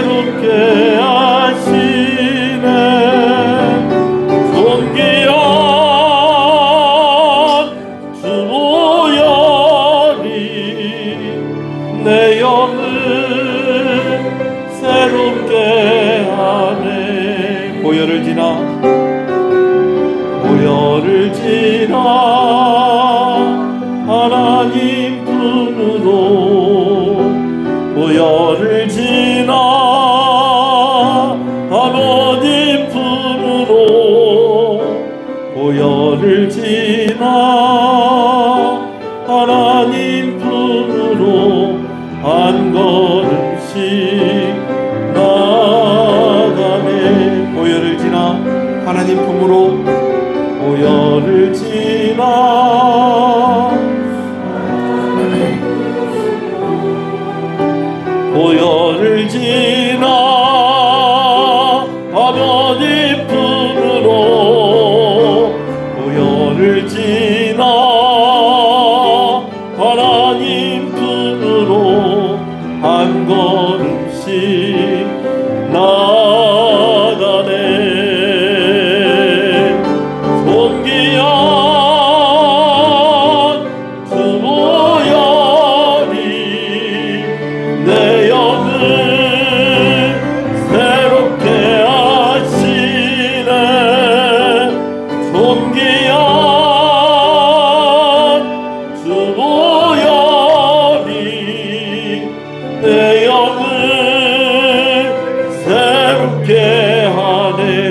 새롭게 하시네. 존귀한 주 보혈이 내 영을 새롭게 하네. 보혈을 지나 하나님 품으로 보혈을 지나 아버지 품으로 보혈을 지나 하나님 품으로 한 걸음씩 나가네. 보혈을 지나 하나님 품으로 보혈을 지나 보혈을 지나 아버지 품으로 보혈을 지나 하나님 품으로 한 걸음씩 나가네.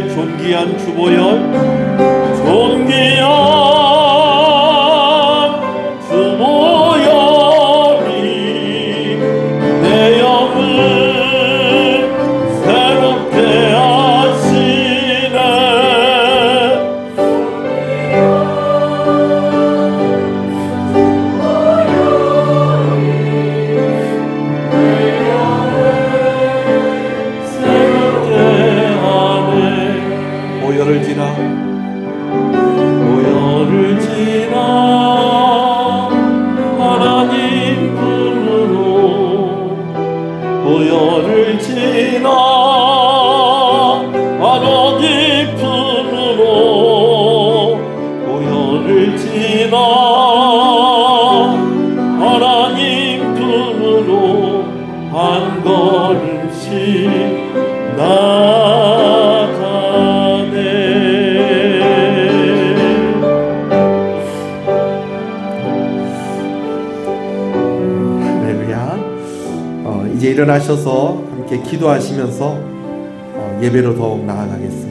존귀한 주보혈, 존귀한 주보혈이 내 영을 새롭게 하시네. 보혈을 지나 하나님 품으로 보혈을 지나 아버지 품으로 보혈을 지나 하나님 품으로 한 걸음씩 이제 일어나셔서 함께 기도하시면서 예배로 더욱 나아가겠습니다.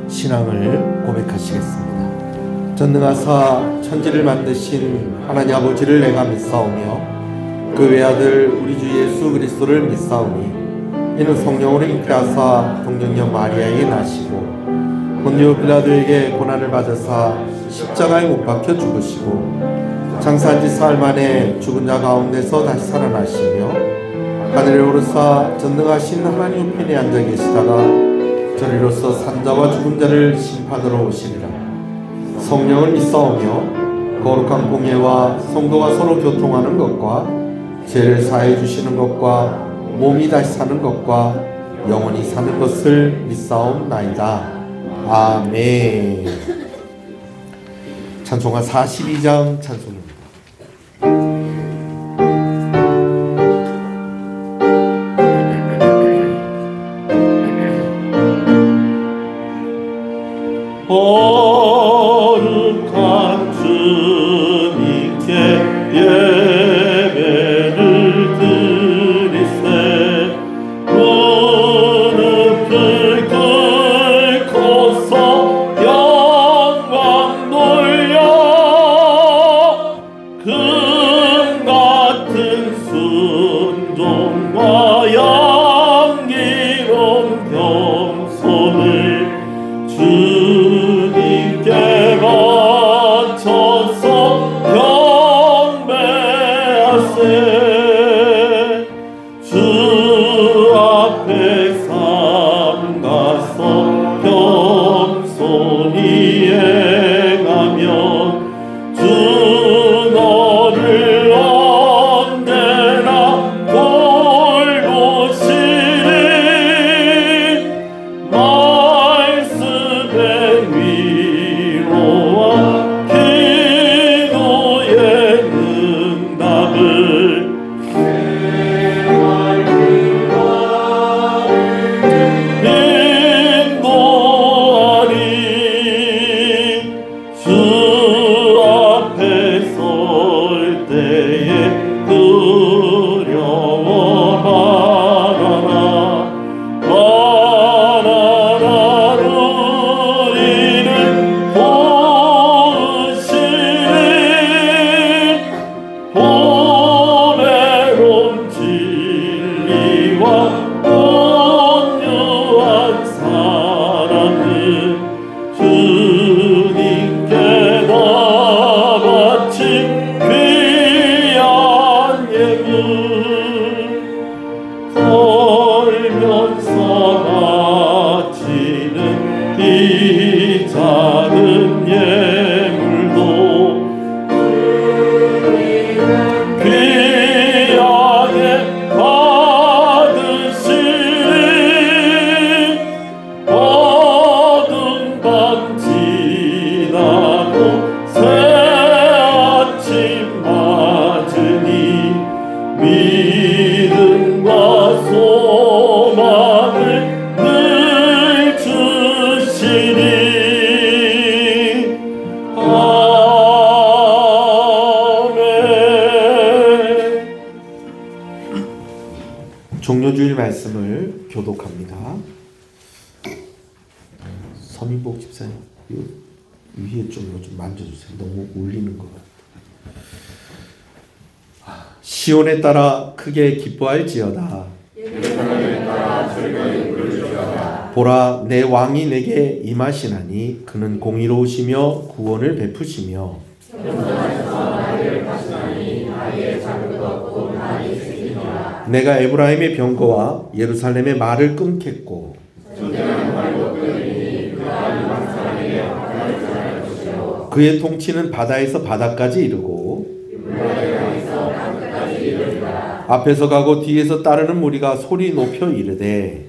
신앙을 고백하시겠습니다. 전능하사 천지를 만드신 하나님 아버지를 내가 믿사오며 그 외아들 우리 주 예수 그리스도를 믿사오니 이는 성령으로 잉태하사 동정녀 마리아에게 나시고 본디오 빌라도에게 고난을 받으사 십자가에 못 박혀 죽으시고 장사한 지 사흘 만에 죽은 자 가운데서 다시 살아나시며 하늘에 오르사 전능하신 하나님 우편에 앉아 계시다가 저리로서 산자와 죽은 자를 심판하러 오시리라. 성령을 믿사오며 거룩한 공예와 성도가 서로 교통하는 것과 죄를 사해 주시는 것과 몸이 다시 사는 것과 영원히 사는 것을 믿사옵나이다. 아멘. 찬송가 42장 찬송입니다. 거룩한 주님께 예배를 드리세. 무릎을 꿇고서 영광 돌려 종료주일 말씀을 교독합니다. 서민복 집사님, 이 위에 좀 만져주세요. 너무 울리는 것 같아요. 시온에 따라 크게 기뻐할지어다. 보라, 내 왕이 내게 임하시나니 그는 공의로우시며 구원을 베푸시며 내가 에브라임의 병거와 예루살렘의 말을 끊겠고 그의 통치는 바다에서 바다까지 이르고 앞에서 가고 뒤에서 따르는 무리가 소리 높여 이르되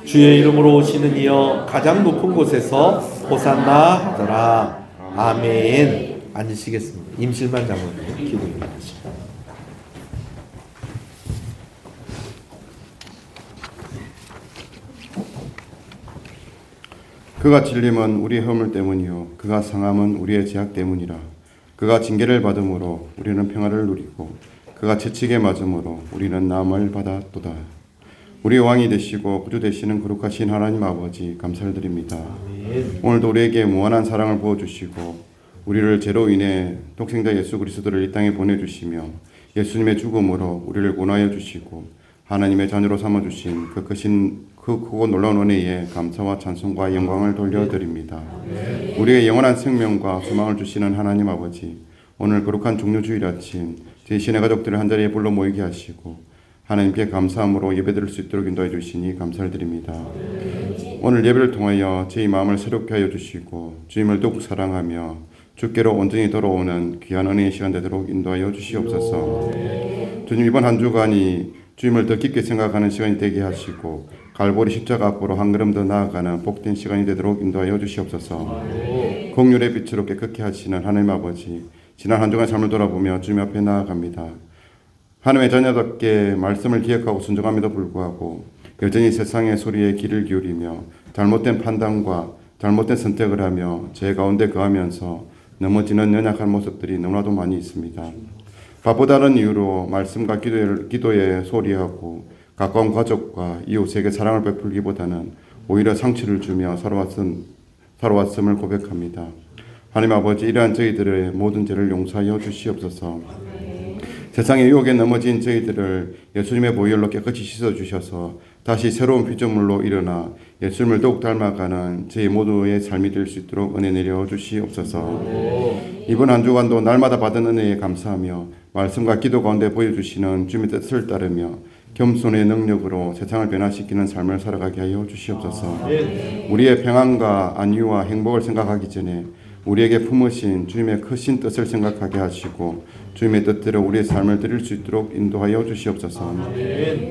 주의 이름으로 오시는 이여 가장 높은 곳에서 호산나 하더라. 아멘. 앉으시겠습니다. 임실만 장로님 기도드리겠습니다. 그가 질림은 우리의 허물 때문이요 그가 상함은 우리의 죄악 때문이라. 그가 징계를 받음으로 우리는 평화를 누리고 그가 채찍에 맞음으로 우리는 나음을 받았도다. 우리 왕이 되시고 구주 되시는 거룩하신 하나님 아버지 감사를 드립니다. 오늘도 우리에게 무한한 사랑을 부어주시고 우리를 죄로 인해 독생자 예수 그리스도를 이 땅에 보내주시며 예수님의 죽음으로 우리를 구원하여 주시고 하나님의 자녀로 삼아주신 그 크고 놀라운 은혜에 감사와 찬송과 영광을 돌려드립니다. 우리의 영원한 생명과 소망을 주시는 하나님 아버지, 오늘 거룩한 종료주일 아침 제 신의 가족들을 한자리에 불러 모이게 하시고 하나님께 감사함으로 예배드릴 수 있도록 인도해 주시니 감사를 드립니다. 오늘 예배를 통하여 제 마음을 새롭게 하여 주시고 주님을 더욱 사랑하며 주께로 온전히 돌아오는 귀한 은혜의 시간 되도록 인도하여 주시옵소서. 주님, 이번 한 주간이 주님을 더 깊게 생각하는 시간이 되게 하시고 갈보리 십자가 앞으로 한 걸음 더 나아가는 복된 시간이 되도록 인도하여 주시옵소서. 공률의 빛으로 깨끗게 하시는 하나님 아버지, 지난 한 주간 삶을 돌아보며 주님 앞에 나아갑니다. 하나님의 자녀답게 말씀을 기억하고 순종함에도 불구하고 여전히 세상의 소리에 귀를 기울이며 잘못된 판단과 잘못된 선택을 하며 죄 가운데 거하면서 넘어지는 연약한 모습들이 너무나도 많이 있습니다. 바보다는 이유로 말씀과 기도에 소리하고 가까운 가족과 이웃에게 사랑을 베풀기보다는 오히려 상처를 주며 살아왔음을 고백합니다. 하나님 아버지, 이러한 저희들의 모든 죄를 용서하여 주시옵소서. 세상의 유혹에 넘어진 저희들을 예수님의 보혈로 깨끗이 씻어주셔서 다시 새로운 피조물로 일어나 예수님을 더욱 닮아가는 저희 모두의 삶이 될 수 있도록 은혜 내려 주시옵소서. 이번 한 주간도 날마다 받은 은혜에 감사하며 말씀과 기도 가운데 보여주시는 주님의 뜻을 따르며 겸손의 능력으로 세상을 변화시키는 삶을 살아가게 하여 주시옵소서. 우리의 평안과 안위와 행복을 생각하기 전에 우리에게 품으신 주님의 크신 뜻을 생각하게 하시고 주님의 뜻대로 우리의 삶을 드릴 수 있도록 인도하여 주시옵소서.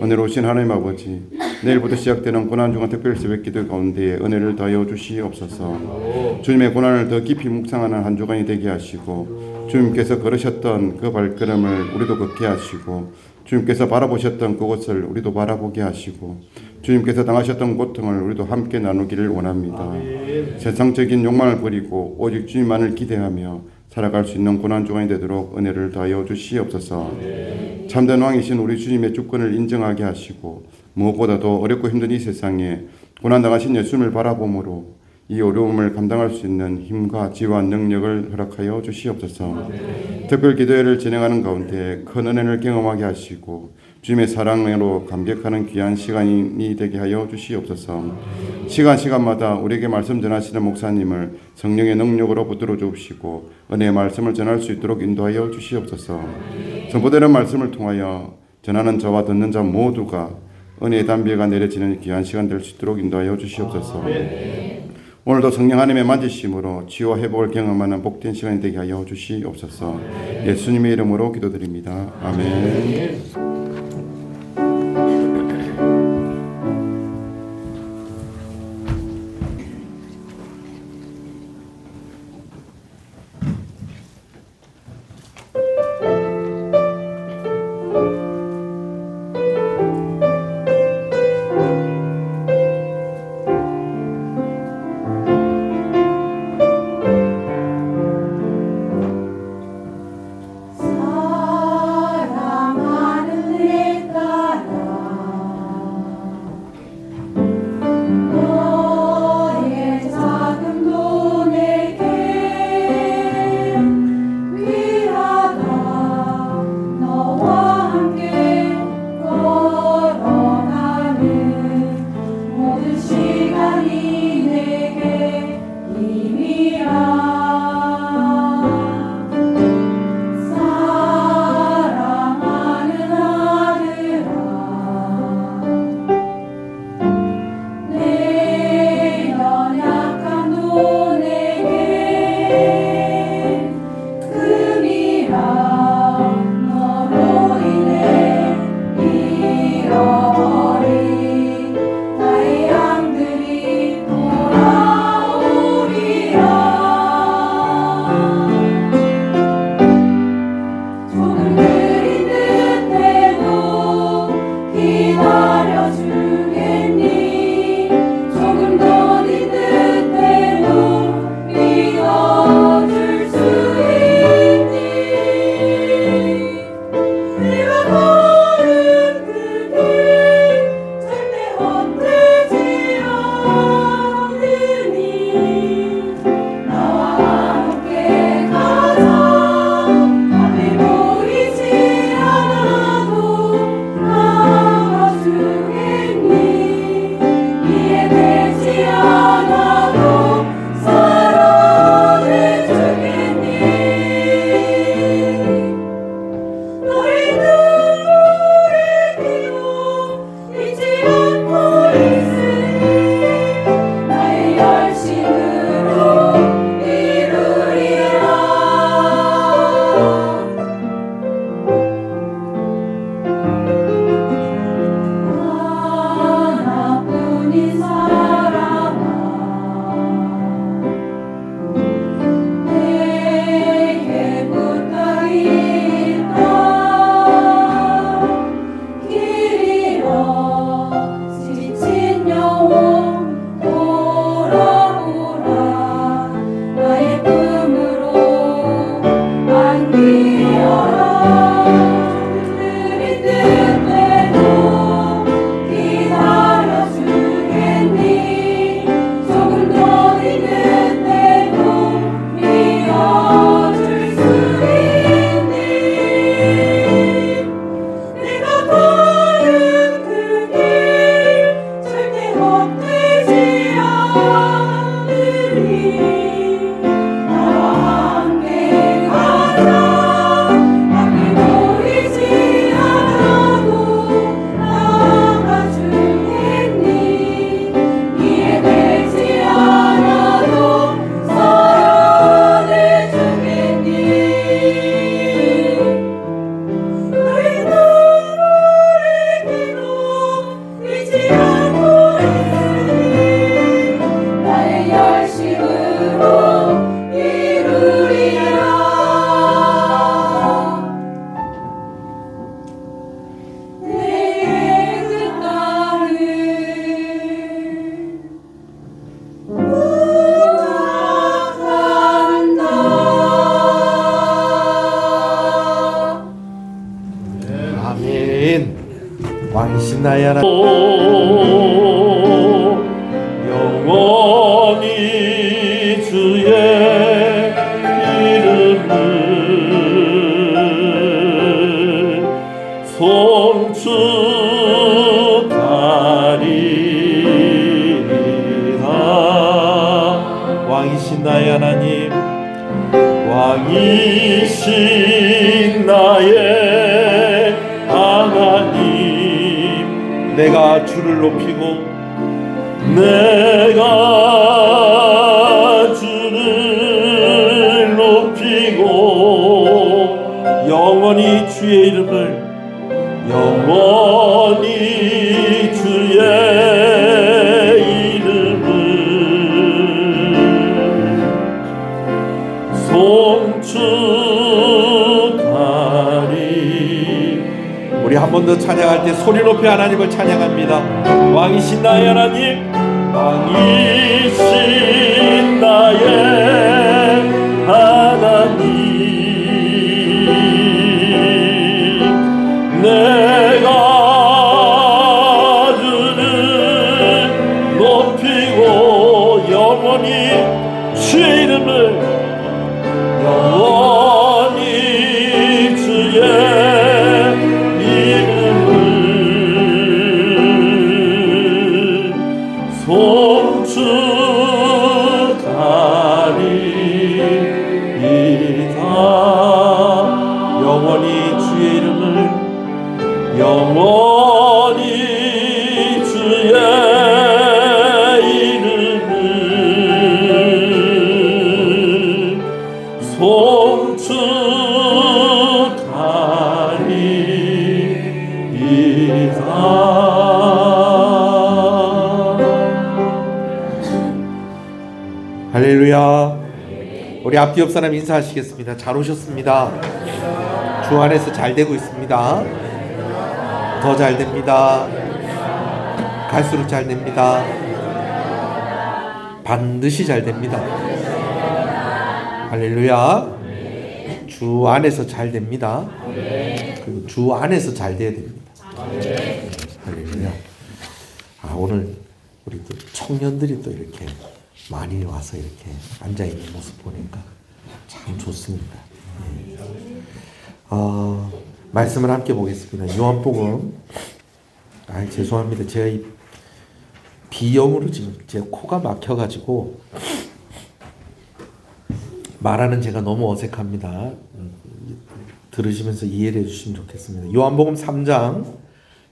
오늘 오신 하나님 아버지, 내일부터 시작되는 고난중간 특별 새벽기도 가운데 은혜를 더하여 주시옵소서. 주님의 고난을 더 깊이 묵상하는 한 주간이 되게 하시고 주님께서 걸으셨던 그 발걸음을 우리도 걷게 하시고 주님께서 바라보셨던 그곳을 우리도 바라보게 하시고 주님께서 당하셨던 고통을 우리도 함께 나누기를 원합니다. 세상적인 욕망을 버리고 오직 주님만을 기대하며 살아갈 수 있는 고난주간이 되도록 은혜를 더하여 주시옵소서. 참된 왕이신 우리 주님의 주권을 인정하게 하시고 무엇보다도 어렵고 힘든 이 세상에 고난당하신 예수님을 바라봄으로 이 어려움을 감당할 수 있는 힘과 지혜와 능력을 허락하여 주시옵소서. 특별 기도회를 진행하는 가운데 큰 은혜를 경험하게 하시고 주님의 사랑으로 감격하는 귀한 시간이 되게 하여 주시옵소서. 시간마다 우리에게 말씀 전하시는 목사님을 성령의 능력으로 붙들어 주시고 은혜의 말씀을 전할 수 있도록 인도하여 주시옵소서. 선포되는 말씀을 통하여 전하는 자와 듣는 자 모두가 은혜의 담비가 내려지는 귀한 시간 될 수 있도록 인도하여 주시옵소서. 오늘도 성령 하나님의 만지심으로 치유와 회복을 경험하는 복된 시간이 되게 하여 주시옵소서. 예수님의 이름으로 기도드립니다. 아멘. 사랑하는 왕이신 나의 하나님, 영원히 주의 이름을 송축하리이다. 왕이신 나의 하나님, 왕이신 나의 하나님, 내가 주를 높이고 내가 주를 높이고 영원히 주의 이름을 영원히 주의 이름을 송축하리. 우리 한 번 더 찬양할 때 소리 높이 하나님을 찬양합니다. 왕이신 나의 하나님, 왕이신 나의 하나님, 내가 주를 높이고 영원히 주의 이름을 영원히 주의 이름을 송축하리이다. 영원히 주의 이름을 영원히 주의 이름을 송축하리이다. 할렐루야. 우리 앞뒤 옆 사람 인사하시겠습니다. 잘 오셨습니다. 주 안에서 잘 되고 있습니다. 더 잘 됩니다. 갈수록 잘 됩니다. 반드시 잘 됩니다. 할렐루야. 주 안에서 잘 됩니다. 그리고 주 안에서 잘 돼야 됩니다. 할렐루야. 오늘 우리 또 청년들이 또 이렇게 많이 와서 이렇게 앉아있는 모습 보니까 참 좋습니다. 말씀을 함께 보겠습니다. 요한복음. 죄송합니다. 제가 이 비염으로 지금 제 코가 막혀가지고 말하는 제가 너무 어색합니다. 들으시면서 이해를 해주시면 좋겠습니다. 요한복음 3장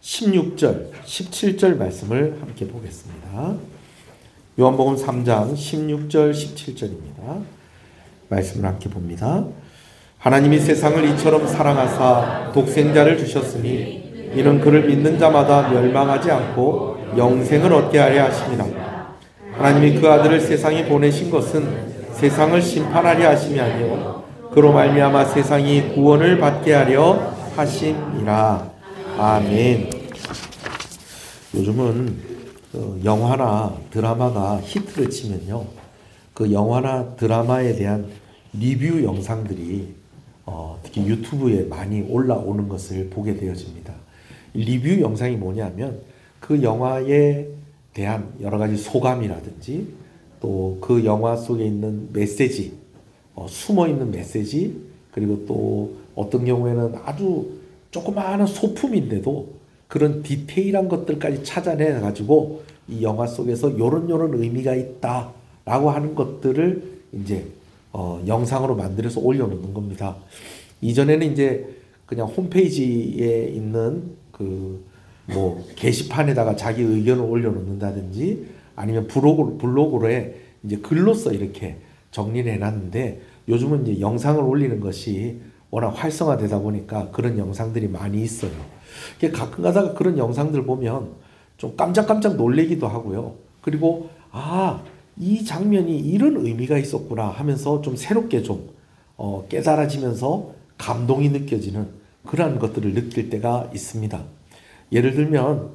16절, 17절 말씀을 함께 보겠습니다. 요한복음 3장 16절, 17절입니다. 말씀을 함께 봅니다. 하나님이 세상을 이처럼 사랑하사 독생자를 주셨으니 이는 그를 믿는 자마다 멸망하지 않고 영생을 얻게 하려 하심이라. 하나님이 그 아들을 세상에 보내신 것은 세상을 심판하려 하심이 아니요 그로 말미암아 세상이 구원을 받게 하려 하심이라. 아멘. 요즘은 영화나 드라마가 히트를 치면요, 그 영화나 드라마에 대한 리뷰 영상들이 특히 유튜브에 많이 올라오는 것을 보게 되어집니다. 리뷰 영상이 뭐냐면 그 영화에 대한 여러 가지 소감이라든지 또 그 영화 속에 있는 메시지, 숨어있는 메시지, 그리고 또 어떤 경우에는 아주 조그마한 소품인데도 그런 디테일한 것들까지 찾아내 가지고 이 영화 속에서 요런 의미가 있다라고 하는 것들을 이제 영상으로 만들어서 올려놓는 겁니다. 이전에는 이제 그냥 홈페이지에 있는 그 뭐 게시판에다가 자기 의견을 올려놓는다든지 아니면 블로그에 이제 글로써 이렇게 정리를 해놨는데, 요즘은 이제 영상을 올리는 것이 워낙 활성화되다 보니까 그런 영상들이 많이 있어요. 가끔 가다가 그런 영상들 보면 좀 깜짝깜짝 놀래기도 하고요. 그리고 이 장면이 이런 의미가 있었구나 하면서 좀 새롭게 좀 깨달아지면서 감동이 느껴지는 그러한 것들을 느낄 때가 있습니다. 예를 들면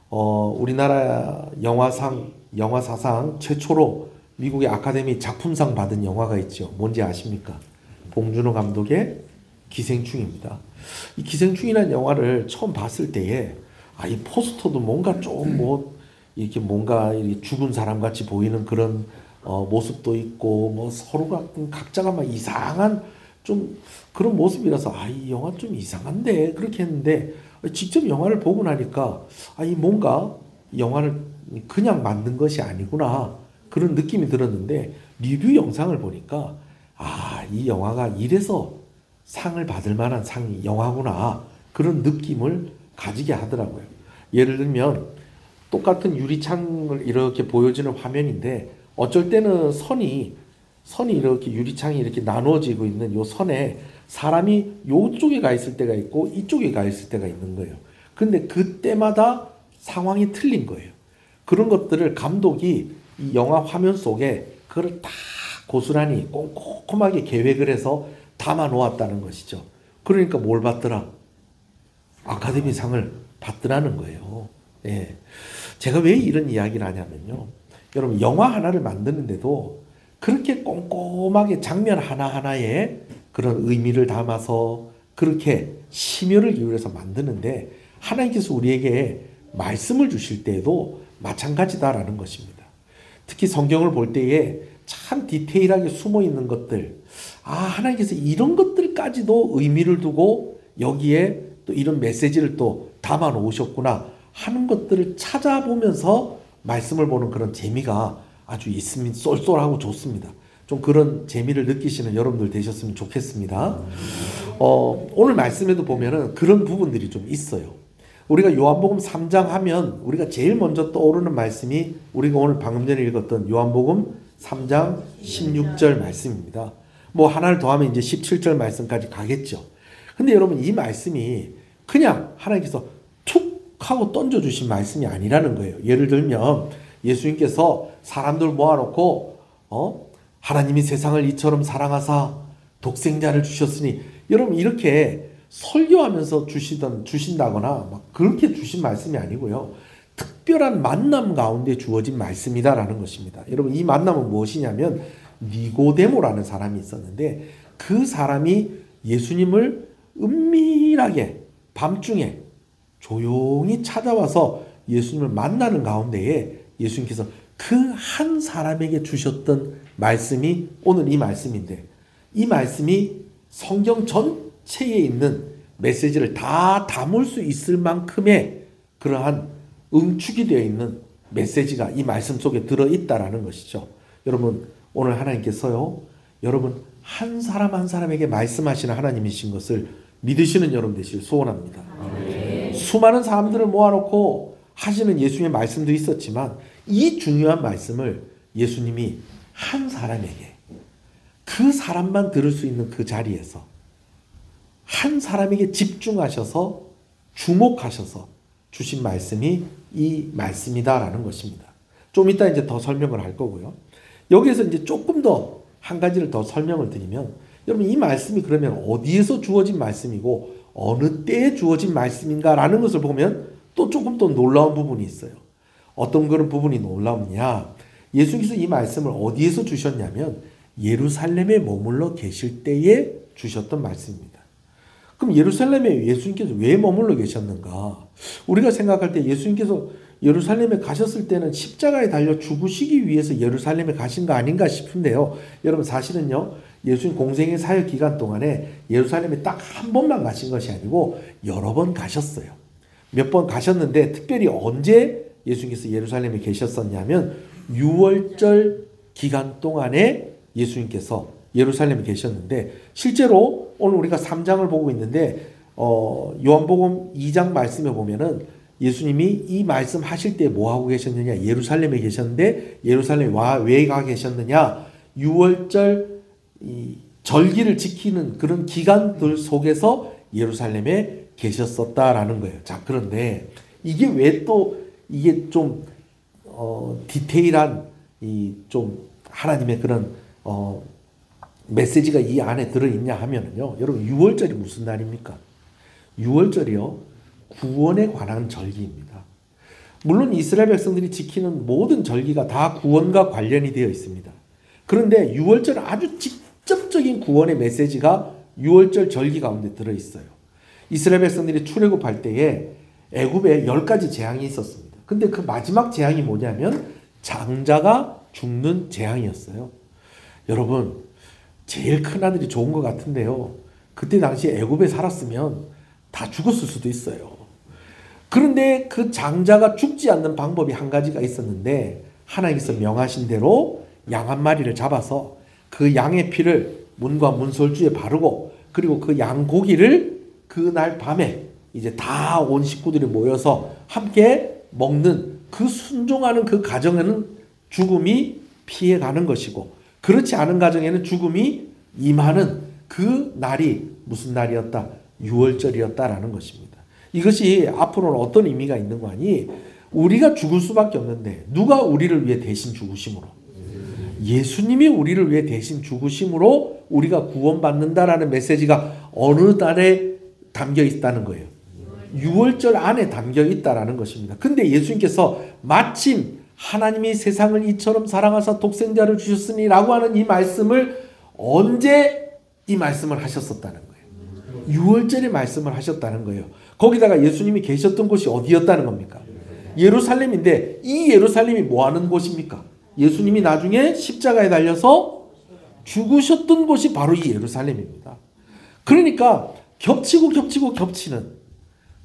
우리나라 영화사상 최초로 미국의 아카데미 작품상 받은 영화가 있죠. 뭔지 아십니까? 봉준호 감독의 기생충입니다. 이 기생충이라는 영화를 처음 봤을 때에 이 포스터도 뭔가 좀 이렇게 뭔가 이렇게 죽은 사람 같이 보이는 그런 모습도 있고 뭐 서로가 각자가 막 이상한 좀 그런 모습이라서 이 영화 좀 이상한데 그렇게 했는데 직접 영화를 보고 나니까 이 뭔가 영화를 그냥 만든 것이 아니구나 그런 느낌이 들었는데 리뷰 영상을 보니까 이 영화가 이래서 상을 받을 만한 영화구나 그런 느낌을 가지게 하더라고요. 예를 들면 똑같은 유리창을 이렇게 보여지는 화면인데 어쩔 때는 선이 이렇게 유리창이 이렇게 나누어지고 있는 요 선에 사람이 요쪽에 가 있을 때가 있고 이쪽에 가 있을 때가 있는 거예요. 근데 그때마다 상황이 틀린 거예요. 그런 것들을 감독이 이 영화 화면 속에 그걸 다 고스란히 꼼꼼하게 계획을 해서 담아 놓았다는 것이죠. 그러니까 뭘 받더라? 아카데미상을 받더라는 거예요. 예. 제가 왜 이런 이야기를 하냐면요. 여러분 영화 하나를 만드는데도 그렇게 꼼꼼하게 장면 하나하나에 그런 의미를 담아서 그렇게 심혈을 기울여서 만드는데 하나님께서 우리에게 말씀을 주실 때에도 마찬가지다라는 것입니다. 특히 성경을 볼 때에 참 디테일하게 숨어 있는 것들, 하나님께서 이런 것들까지도 의미를 두고 여기에 또 이런 메시지를 또 담아 놓으셨구나 하는 것들을 찾아보면서 말씀을 보는 그런 재미가 아주 있습니다. 쏠쏠하고 좋습니다. 좀 그런 재미를 느끼시는 여러분들 되셨으면 좋겠습니다. 오늘 말씀에도 보면은 그런 부분들이 좀 있어요. 우리가 요한복음 3장 하면 우리가 제일 먼저 떠오르는 말씀이 우리가 오늘 방금 전에 읽었던 요한복음 3장 16절 말씀입니다. 뭐 하나를 더하면 이제 17절 말씀까지 가겠죠. 근데 여러분 이 말씀이 그냥 하나님께서 툭 하고 던져주신 말씀이 아니라는 거예요. 예를 들면 예수님께서 사람들 모아놓고 하나님이 세상을 이처럼 사랑하사 독생자를 주셨으니 여러분 이렇게 설교하면서 주신다거나 막 그렇게 주신 말씀이 아니고요. 특별한 만남 가운데 주어진 말씀이다라는 것입니다. 여러분 이 만남은 무엇이냐면 니고데모라는 사람이 있었는데 그 사람이 예수님을 은밀하게 밤중에 조용히 찾아와서 예수님을 만나는 가운데에 예수님께서 그 한 사람에게 주셨던 말씀이 오늘 이 말씀인데 이 말씀이 성경 전체에 있는 메시지를 다 담을 수 있을 만큼의 그러한 응축이 되어 있는 메시지가 이 말씀 속에 들어있다라는 것이죠. 여러분 오늘 하나님께서요 여러분 한 사람 한 사람에게 말씀하시는 하나님이신 것을 믿으시는 여러분 되시길 소원합니다. 수많은 사람들을 모아놓고 하시는 예수님의 말씀도 있었지만 이 중요한 말씀을 예수님이 한 사람에게 그 사람만 들을 수 있는 그 자리에서 한 사람에게 집중하셔서 주목하셔서 주신 말씀이 이 말씀이다라는 것입니다. 좀 이따 이제 더 설명을 할 거고요. 여기에서 이제 조금 더 한 가지를 더 설명을 드리면 여러분 이 말씀이 그러면 어디에서 주어진 말씀이고 어느 때에 주어진 말씀인가라는 것을 보면 또 조금 더 놀라운 부분이 있어요. 어떤 그런 부분이 놀라우냐? 예수님께서 이 말씀을 어디에서 주셨냐면 예루살렘에 머물러 계실 때에 주셨던 말씀입니다. 그럼 예루살렘에 예수님께서 왜 머물러 계셨는가? 우리가 생각할 때 예수님께서 예루살렘에 가셨을 때는 십자가에 달려 죽으시기 위해서 예루살렘에 가신 거 아닌가 싶은데요. 여러분 사실은요. 예수님 공생의 사역 기간 동안에 예루살렘에 딱 한 번만 가신 것이 아니고 여러 번 가셨어요. 몇 번 가셨는데 특별히 언제 예수님께서 예루살렘에 계셨었냐면 6월절 기간 동안에 예수님께서 예루살렘에 계셨는데 실제로 오늘 우리가 3장을 보고 있는데 요한복음 2장 말씀에 보면은 예수님이 이 말씀 하실 때 뭐 하고 계셨느냐? 예루살렘에 계셨는데 예루살렘에 왜 가 계셨느냐? 6월절 이 절기를 지키는 그런 기간들 속에서 예루살렘에 계셨었다라는 거예요. 자, 그런데 이게 왜 또 이게 좀 디테일한 이 좀 하나님의 그런 메시지가 이 안에 들어있냐 하면은요. 여러분 6월절이 무슨 날입니까? 6월절이요. 구원에 관한 절기입니다. 물론 이스라엘 백성들이 지키는 모든 절기가 다 구원과 관련이 되어 있습니다. 그런데 6월절은 아주 직접적인 구원의 메시지가 6월절 절기 가운데 들어있어요. 이스라엘 백성들이 출애굽할 때에 애굽에 10가지 재앙이 있었습니다. 근데 그 마지막 재앙이 뭐냐면 장자가 죽는 재앙이었어요. 여러분, 제일 큰 아들이 좋은 것 같은데요. 그때 당시 애굽에 살았으면 다 죽었을 수도 있어요. 그런데 그 장자가 죽지 않는 방법이 한 가지가 있었는데, 하나님께서 명하신 대로 양 한 마리를 잡아서 그 양의 피를 문과 문설주에 바르고, 그리고 그 양 고기를 그날 밤에 이제 다 온 식구들이 모여서 함께 먹는 그 순종하는 그 가정에는 죽음이 피해가는 것이고, 그렇지 않은 가정에는 죽음이 임하는 그 날이 무슨 날이었다? 유월절이었다라는 것입니다. 이것이 앞으로는 어떤 의미가 있는 거 아니? 우리가 죽을 수밖에 없는데 누가 우리를 위해 대신 죽으심으로, 예수님이 우리를 위해 대신 죽으심으로 우리가 구원받는다라는 메시지가 어느 달에 담겨 있다는 거예요. 6월절 안에 담겨 있다라는 것입니다. 근데 예수님께서 마침 하나님이 세상을 이처럼 사랑하사 독생자를 주셨으니 라고 하는 이 말씀을 언제 이 말씀을 하셨었다는 거예요. 6월절에 말씀을 하셨다는 거예요. 거기다가 예수님이 계셨던 곳이 어디였다는 겁니까? 예루살렘인데, 이 예루살렘이 뭐 하는 곳입니까? 예수님이 나중에 십자가에 달려서 죽으셨던 곳이 바로 이 예루살렘입니다. 그러니까 겹치고 겹치는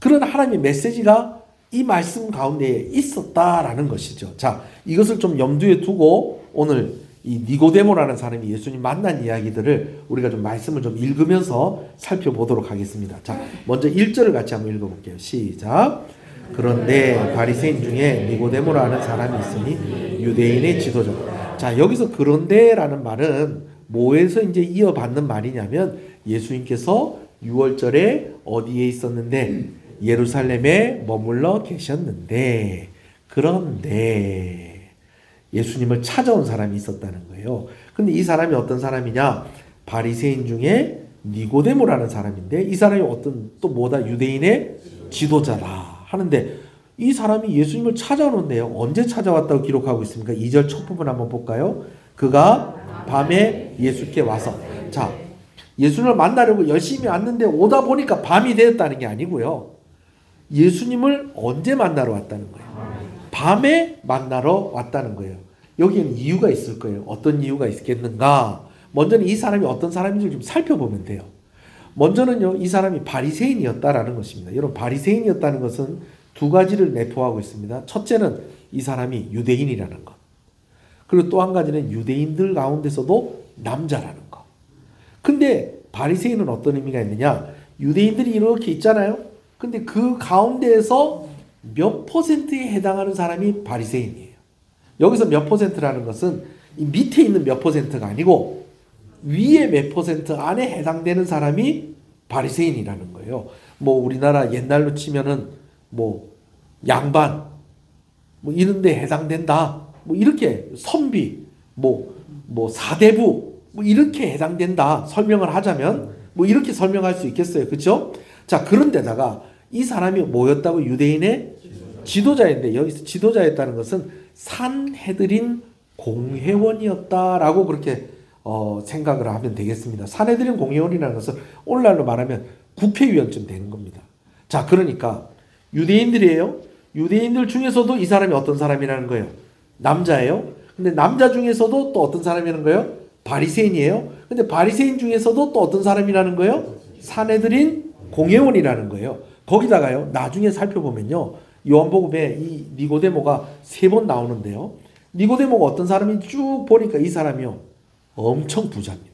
그런 하나님의 메시지가 이 말씀 가운데에 있었다라는 것이죠. 자, 이것을 좀 염두에 두고 오늘 이 니고데모라는 사람이 예수님 만난 이야기들을 우리가 좀 말씀을 좀 읽으면서 살펴보도록 하겠습니다. 자, 먼저 1절을 같이 한번 읽어볼게요. 시작. 그런데 바리새인 중에 니고데모라는 사람이 있으니 유대인의 지도자. 자, 여기서 그런데라는 말은 뭐에서 이제 이어받는 말이냐면, 예수님께서 6월절에 어디에 있었는데? 예루살렘에 머물러 계셨는데, 그런데 예수님을 찾아온 사람이 있었다는 거예요. 근데 이 사람이 어떤 사람이냐? 바리새인 중에 니고데모라는 사람인데, 이 사람이 어떤 또 뭐다? 유대인의 지도자라 하는데, 이 사람이 예수님을 찾아오는데요. 언제 찾아왔다고 기록하고 있습니까? 2절 첫 부분 한번 볼까요? 그가 밤에 예수께 와서. 자, 예수님을 만나려고 열심히 왔는데 오다 보니까 밤이 되었다는 게 아니고요. 예수님을 언제 만나러 왔다는 거예요? 밤에 만나러 왔다는 거예요. 여기에는 이유가 있을 거예요. 어떤 이유가 있겠는가? 먼저는 이 사람이 어떤 사람인지 좀 살펴보면 돼요. 먼저는요, 이 사람이 바리새인이었다라는 것입니다. 여러분, 바리새인이었다는 것은 두 가지를 내포하고 있습니다. 첫째는 이 사람이 유대인이라는 것. 그리고 또 한 가지는 유대인들 가운데서도 남자라는 것. 근데 바리새인은 어떤 의미가 있느냐? 유대인들이 이렇게 있잖아요. 근데 그 가운데에서 몇 퍼센트에 해당하는 사람이 바리새인이에요. 여기서 몇 퍼센트라는 것은 이 밑에 있는 몇 퍼센트가 아니고 위에 몇 퍼센트 안에 해당되는 사람이 바리새인이라는 거예요. 뭐 우리나라 옛날로 치면은 뭐 양반 뭐 이런 데 해당된다. 뭐 이렇게 선비 뭐 사대부 뭐 이렇게 해당된다. 설명을 하자면 뭐 이렇게 설명할 수 있겠어요. 그렇죠? 자, 그런데다가 이 사람이 뭐였다고? 유대인의 지도자인데, 여기서 지도자였다는 것은 산헤드린 공회원이었다라고 그렇게 생각을 하면 되겠습니다. 산헤드린 공회원이라는 것은 오늘날로 말하면 국회의원쯤 되는 겁니다. 자, 그러니까 유대인들이에요. 유대인들 중에서도 이 사람이 어떤 사람이라는 거예요? 남자예요. 근데 남자 중에서도 또 어떤 사람이라는 거예요? 바리새인이에요. 근데 바리새인 중에서도 또 어떤 사람이라는 거예요? 산헤드린 공회원이라는 거예요. 거기다가요, 나중에 살펴보면요, 요한복음에 이 니고데모가 3번 나오는데요. 니고데모가 어떤 사람인지 쭉 보니까 이 사람이요, 엄청 부자입니다.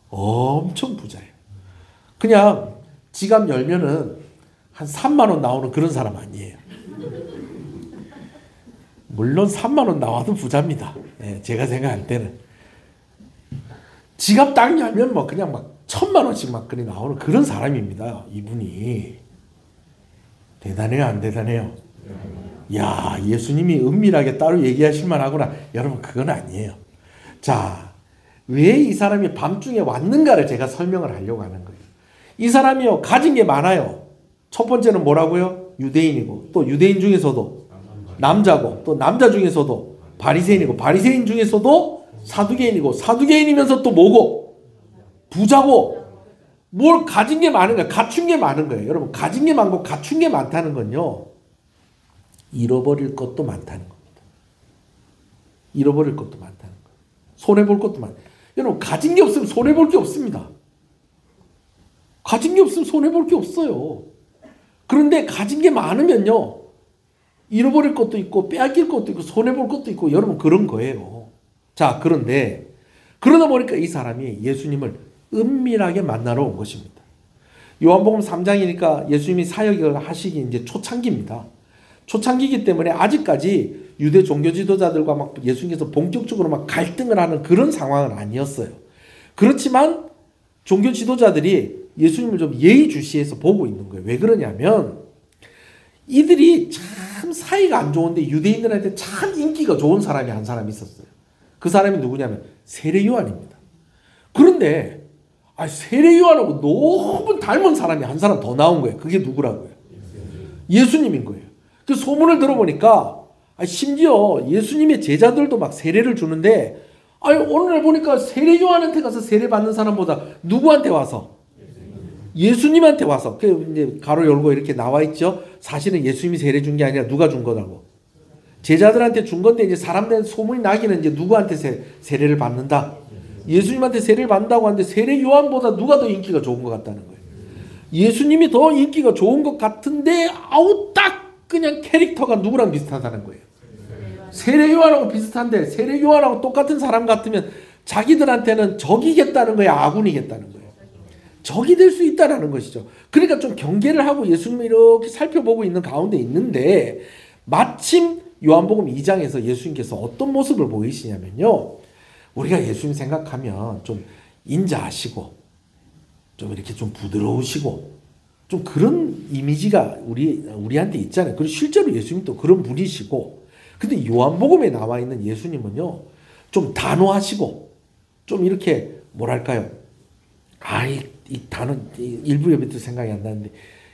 엄청 부자예요. 그냥 지갑 열면은 한 3만 원 나오는 그런 사람 아니에요. 물론 3만 원 나와도 부자입니다. 예, 제가 생각할 때는. 지갑 딱 열면 뭐 그냥 막 1,000만 원씩 막 그리 나오는 그런 사람입니다. 이분이. 대단해요, 안 대단해요? 야, 예수님이 은밀하게 따로 얘기하실 만하구나. 여러분, 그건 아니에요. 자, 왜 이 사람이 밤중에 왔는가를 제가 설명을 하려고 하는 거예요. 이 사람이요, 가진 게 많아요. 첫 번째는 뭐라고요? 유대인이고, 또 유대인 중에서도 남자고, 또 남자 중에서도 바리새인이고, 바리새인 중에서도 사두개인이고, 사두개인이면서 또 뭐고? 부자고. 뭘 가진 게 많은 거예요. 갖춘 게 많은 거예요. 여러분, 가진 게 많고 갖춘 게 많다는 건요, 잃어버릴 것도 많다는 겁니다. 잃어버릴 것도 많다는 거예요. 손해볼 것도 많아요. 여러분, 가진 게 없으면 손해볼 게 없습니다. 가진 게 없으면 손해볼 게 없어요. 그런데 가진 게 많으면요, 잃어버릴 것도 있고 빼앗길 것도 있고 손해볼 것도 있고, 여러분, 그런 거예요. 자, 그런데 그러다 보니까 이 사람이 예수님을 은밀하게 만나러 온 것입니다. 요한복음 3장이니까 예수님이 사역을 하시기 이제 초창기입니다. 초창기이기 때문에 아직까지 유대 종교 지도자들과 막 예수님께서 본격적으로 막 갈등을 하는 그런 상황은 아니었어요. 그렇지만 종교 지도자들이 예수님을 좀 예의주시해서 보고 있는 거예요. 왜 그러냐면 이들이 참 사이가 안 좋은데 유대인들한테 참 인기가 좋은 사람이 한 사람이 있었어요. 그 사람이 누구냐면 세례 요한입니다. 그런데 세례 요한하고 너무 닮은 사람이 한 사람 더 나온 거예요. 그게 누구라고요? 예수님인 거예요. 그 소문을 들어보니까 심지어 예수님의 제자들도 막 세례를 주는데 오늘 보니까 세례 요한한테 가서 세례 받는 사람보다 누구한테 와서? 예수님한테 와서. 그 이제 가로 열고 이렇게 나와 있죠. 사실은 예수님이 세례 준 게 아니라 누가 준 거라고? 제자들한테 준 건데 이제 사람들 소문이 나기는 이제 누구한테 세례를 받는다? 예수님한테 세례를 받는다고 하는데 세례 요한보다 누가 더 인기가 좋은 것 같다는 거예요. 예수님이 더 인기가 좋은 것 같은데 딱 그냥 캐릭터가 누구랑 비슷하다는 거예요. 세례 요한하고 비슷한데 세례 요한하고 똑같은 사람 같으면 자기들한테는 적이겠다는 거예요, 아군이겠다는 거예요. 적이 될 수 있다는 것이죠. 그러니까 좀 경계를 하고 예수님을 이렇게 살펴보고 있는 가운데 있는데 마침 요한복음 2장에서 예수님께서 어떤 모습을 보이시냐면요, 우리가 예수님 생각하면 좀 인자하시고 좀 이렇게 좀 부드러우시고 좀 그런 이미지가 우리한테 있잖아요. 그리고 실제로 예수님 또 그런 분이시고, 근데 요한복음에 나와 있는 예수님은요 좀 단호하시고 좀 이렇게 뭐랄까요, 이 단어 일부에 밑에 생각이 안 나는데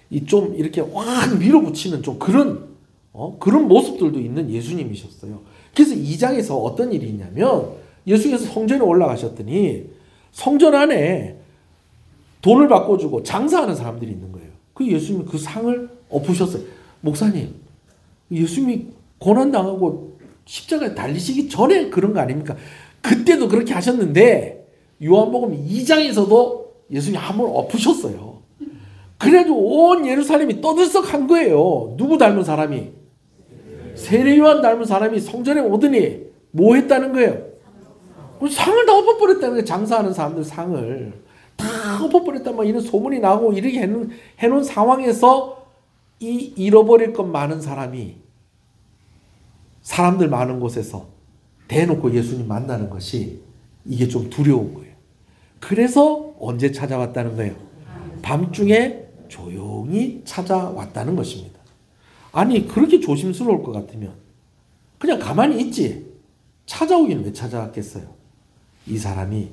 이 좀 이렇게 확 밀어붙이는 좀 그런 모습들도 있는 예수님이셨어요. 그래서 2장에서 어떤 일이 있냐면 예수께서 성전에 올라가셨더니 성전 안에 돈을 바꿔주고 장사하는 사람들이 있는 거예요. 그 예수님이 그 상을 엎으셨어요. 목사님, 예수님이 고난당하고 십자가에 달리시기 전에 그런 거 아닙니까? 그때도 그렇게 하셨는데 요한복음 2장에서도 예수님이 한번 엎으셨어요. 그래가지고 온 예루살렘이 떠들썩한 거예요. 누구 닮은 사람이? 세례 요한 닮은 사람이 성전에 오더니 뭐 했다는 거예요? 상을 다 엎어버렸다는 거예요. 장사하는 사람들 상을 다 엎어버렸다 막 이런 소문이 나고 이렇게 해놓은 상황에서 이 잃어버릴 것 많은 사람이 사람들 많은 곳에서 대놓고 예수님 만나는 것이 이게 좀 두려운 거예요. 그래서 언제 찾아왔다는 거예요? 밤중에 조용히 찾아왔다는 것입니다. 아니, 그렇게 조심스러울 것 같으면 그냥 가만히 있지 찾아오기는 왜 찾아왔겠어요? 이 사람이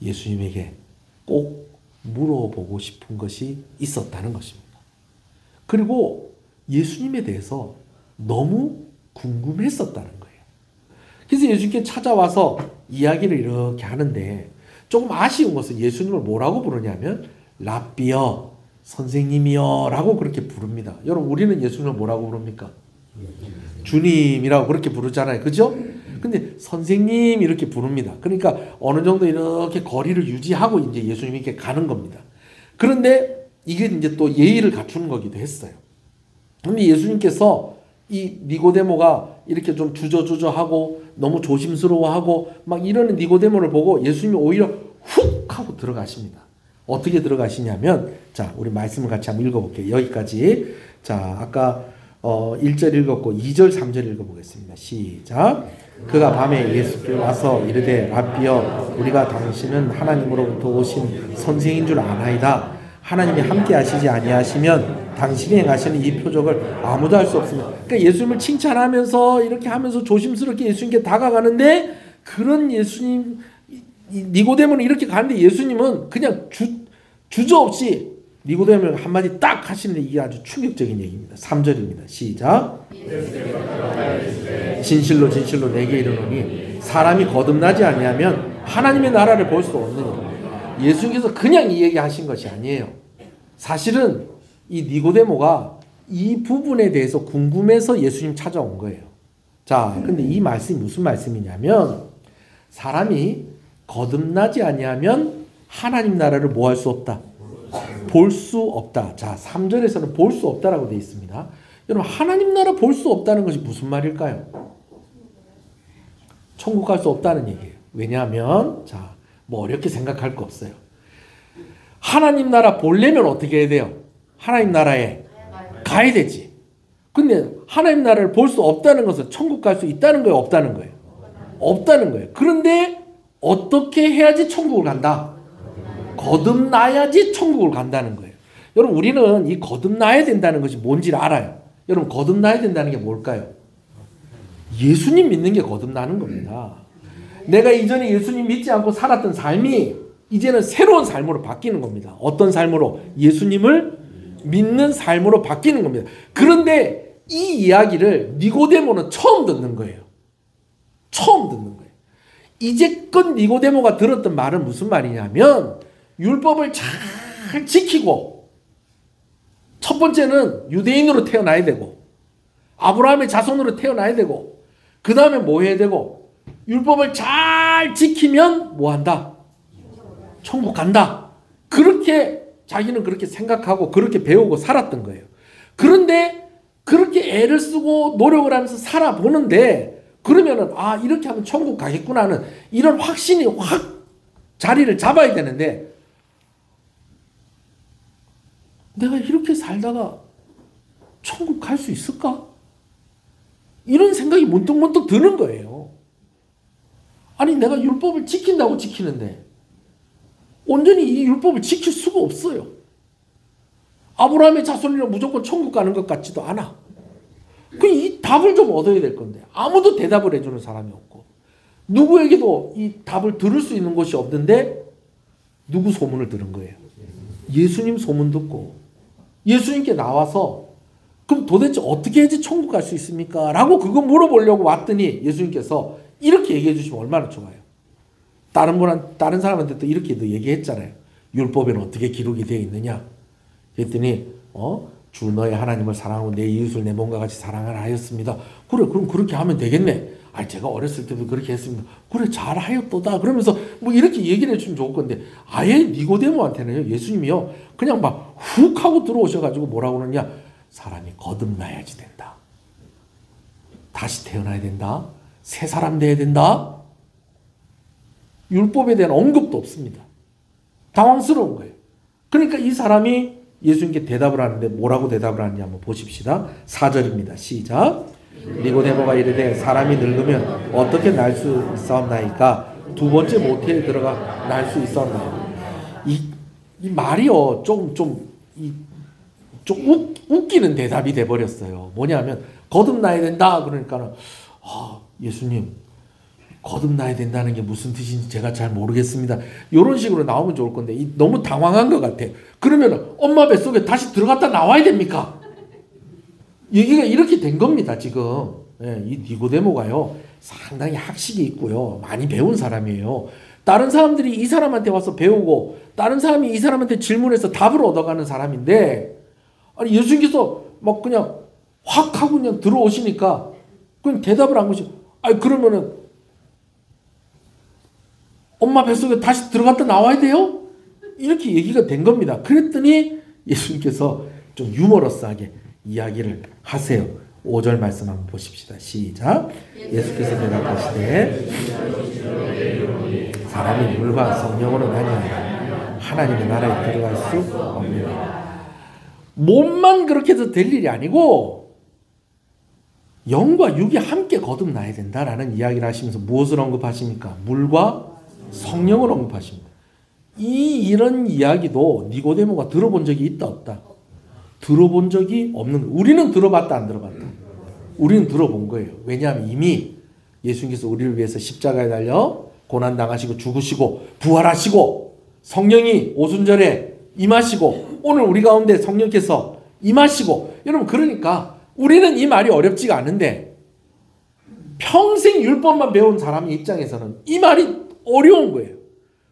예수님에게 꼭 물어보고 싶은 것이 있었다는 것입니다. 그리고 예수님에 대해서 너무 궁금했었다는 거예요. 그래서 예수님께 찾아와서 이야기를 이렇게 하는데 조금 아쉬운 것은 예수님을 뭐라고 부르냐면 라비어, 선생님이여 라고 그렇게 부릅니다. 여러분, 우리는 예수님을 뭐라고 부릅니까? 주님이라고 그렇게 부르잖아요. 그죠? 근데 선생님 이렇게 부릅니다. 그러니까 어느 정도 이렇게 거리를 유지하고 이제 예수님께 가는 겁니다. 그런데 이게 이제 또 예의를 갖추는 거기도 했어요. 근데 예수님께서 이 니고데모가 이렇게 좀 주저주저하고 너무 조심스러워하고 막 이러는 니고데모를 보고 예수님이 오히려 훅 하고 들어가십니다. 어떻게 들어가시냐면, 자, 우리 말씀을 같이 한번 읽어볼게요. 여기까지. 자, 아까 1절 읽었고 2절 3절 읽어보겠습니다. 시작. 그가 밤에 예수께 와서 이르되 라비여, 우리가 당신은 하나님으로부터 오신 선생인 줄 아나이다. 하나님이 함께 하시지 아니하시면 당신이 행하시는 이 표적을 아무도 할 수 없습니다. 그러니까 예수님을 칭찬하면서 이렇게 하면서 조심스럽게 예수님께 다가가는데, 그런 예수님, 니고데모는 이렇게 가는데 예수님은 그냥 주저없이 니고데모를 한마디 딱 하시는데 이게 아주 충격적인 얘기입니다. 3절입니다. 시작. 진실로 진실로 내게 이르노니 사람이 거듭나지 아니하면 하나님의 나라를 볼 수 없느니라. 예수님께서 그냥 이 얘기 하신 것이 아니에요. 사실은 이 니고데모가 이 부분에 대해서 궁금해서 예수님 찾아온 거예요. 자, 근데 이 말씀이 무슨 말씀이냐면 사람이 거듭나지 아니하면 하나님 나라를 뭐 할 수 없다? 볼 수 없다. 자, 3절에서는 볼 수 없다라고 되어 있습니다. 여러분, 하나님 나라 볼 수 없다는 것이 무슨 말일까요? 천국 갈 수 없다는 얘기예요. 왜냐하면 자, 뭐 어렵게 생각할 거 없어요. 하나님 나라 보려면 어떻게 해야 돼요? 하나님 나라에 가야 되지. 근데 하나님 나라를 볼 수 없다는 것은 천국 갈 수 있다는 거예요? 없다는 거예요? 없다는 거예요. 그런데 어떻게 해야지 천국을 간다? 거듭나야지 천국을 간다는 거예요. 여러분, 우리는 이 거듭나야 된다는 것이 뭔지를 알아요. 여러분, 거듭나야 된다는 게 뭘까요? 예수님 믿는 게 거듭나는 겁니다. 내가 이전에 예수님 믿지 않고 살았던 삶이 이제는 새로운 삶으로 바뀌는 겁니다. 어떤 삶으로? 예수님을 믿는 삶으로 바뀌는 겁니다. 그런데 이 이야기를 니고데모는 처음 듣는 거예요. 처음 듣는 거예요. 이제껏 니고데모가 들었던 말은 무슨 말이냐면 율법을 잘 지키고 첫 번째는 유대인으로 태어나야 되고 아브라함의 자손으로 태어나야 되고 그 다음에 뭐 해야 되고 율법을 잘 지키면 뭐 한다? 천국 간다. 그렇게 자기는 그렇게 생각하고 그렇게 배우고 살았던 거예요. 그런데 그렇게 애를 쓰고 노력을 하면서 살아보는데 그러면은 아, 이렇게 하면 천국 가겠구나 하는 이런 확신이 확 자리를 잡아야 되는데 내가 이렇게 살다가 천국 갈 수 있을까? 이런 생각이 문득문득 드는 거예요. 아니, 내가 율법을 지킨다고 지키는데 온전히 이 율법을 지킬 수가 없어요. 아브라함의 자손이라 무조건 천국 가는 것 같지도 않아. 이 답을 좀 얻어야 될 건데 아무도 대답을 해주는 사람이 없고 누구에게도 이 답을 들을 수 있는 곳이 없는데 누구 소문을 들은 거예요? 예수님 소문 듣고 예수님께 나와서 그럼 도대체 어떻게 해야지 천국 갈 수 있습니까? 라고 그거 물어보려고 왔더니 예수님께서 이렇게 얘기해 주시면 얼마나 좋아요. 다른 사람한테 또 이렇게 얘기했잖아요. 율법에는 어떻게 기록이 되어 있느냐? 그랬더니 주 너의 하나님을 사랑하고 내 이웃을 내 몸과 같이 사랑하라 하였습니다. 그래, 그럼 그렇게 하면 되겠네. 아, 제가 어렸을 때도 그렇게 했습니다. 그래, 잘하였도다. 그러면서 뭐 이렇게 얘기를 해주면 좋을 건데 아예 니고데모한테는요, 예수님이요 그냥 막 훅 하고 들어오셔가지고 뭐라고 그러냐? 사람이 거듭나야지 된다. 다시 태어나야 된다. 새 사람 돼야 된다. 율법에 대한 언급도 없습니다. 당황스러운 거예요. 그러니까 이 사람이 예수님께 대답을 하는데 뭐라고 대답을 하느냐 한번 보십시다. 4절입니다. 시작. 니고데모가 이르되 사람이 늙으면 어떻게 날 수 있사옵나이까? 두 번째 모태에 들어가 날 수 있사옵나이까? 이 말이요 좀 웃기는 대답이 돼버렸어요. 뭐냐면 거듭나야 된다 그러니까는 예수님 거듭나야 된다는 게 무슨 뜻인지 제가 잘 모르겠습니다. 이런 식으로 나오면 좋을 건데 너무 당황한 것 같아. 그러면 엄마 뱃속에 다시 들어갔다 나와야 됩니까? 얘기가 이렇게 된 겁니다. 지금 이 니고데모가요 상당히 학식이 있고요 많이 배운 사람이에요. 다른 사람들이 이 사람한테 와서 배우고 다른 사람이 이 사람한테 질문해서 답을 얻어가는 사람인데 아니 예수님께서 막 그냥 확 하고 그냥 들어오시니까 그냥 대답을 한 것이 아니 그러면은 엄마 뱃속에 다시 들어갔다 나와야 돼요? 이렇게 얘기가 된 겁니다. 그랬더니 예수님께서 좀 유머러스하게 이야기를 하세요. 5절 말씀 한번 보십시다. 시작. 예수께서 대답하시되 사람이 물과 성령으로 나뉘어야 하나님의 나라에 들어갈 수 없느니라. 몸만 그렇게 해서 될 일이 아니고 영과 육이 함께 거듭나야 된다라는 이야기를 하시면서 무엇을 언급하십니까? 물과 성령을 언급하십니다. 이런 이야기도 니고데모가 들어본 적이 있다 없다? 들어본 적이 없는 거예요. 우리는 들어봤다 안 들어봤다? 우리는 들어본 거예요. 왜냐하면 이미 예수님께서 우리를 위해서 십자가에 달려 고난당하시고 죽으시고 부활하시고 성령이 오순절에 임하시고 오늘 우리 가운데 성령께서 임하시고 여러분 그러니까 우리는 이 말이 어렵지가 않은데 평생 율법만 배운 사람의 입장에서는 이 말이 어려운 거예요.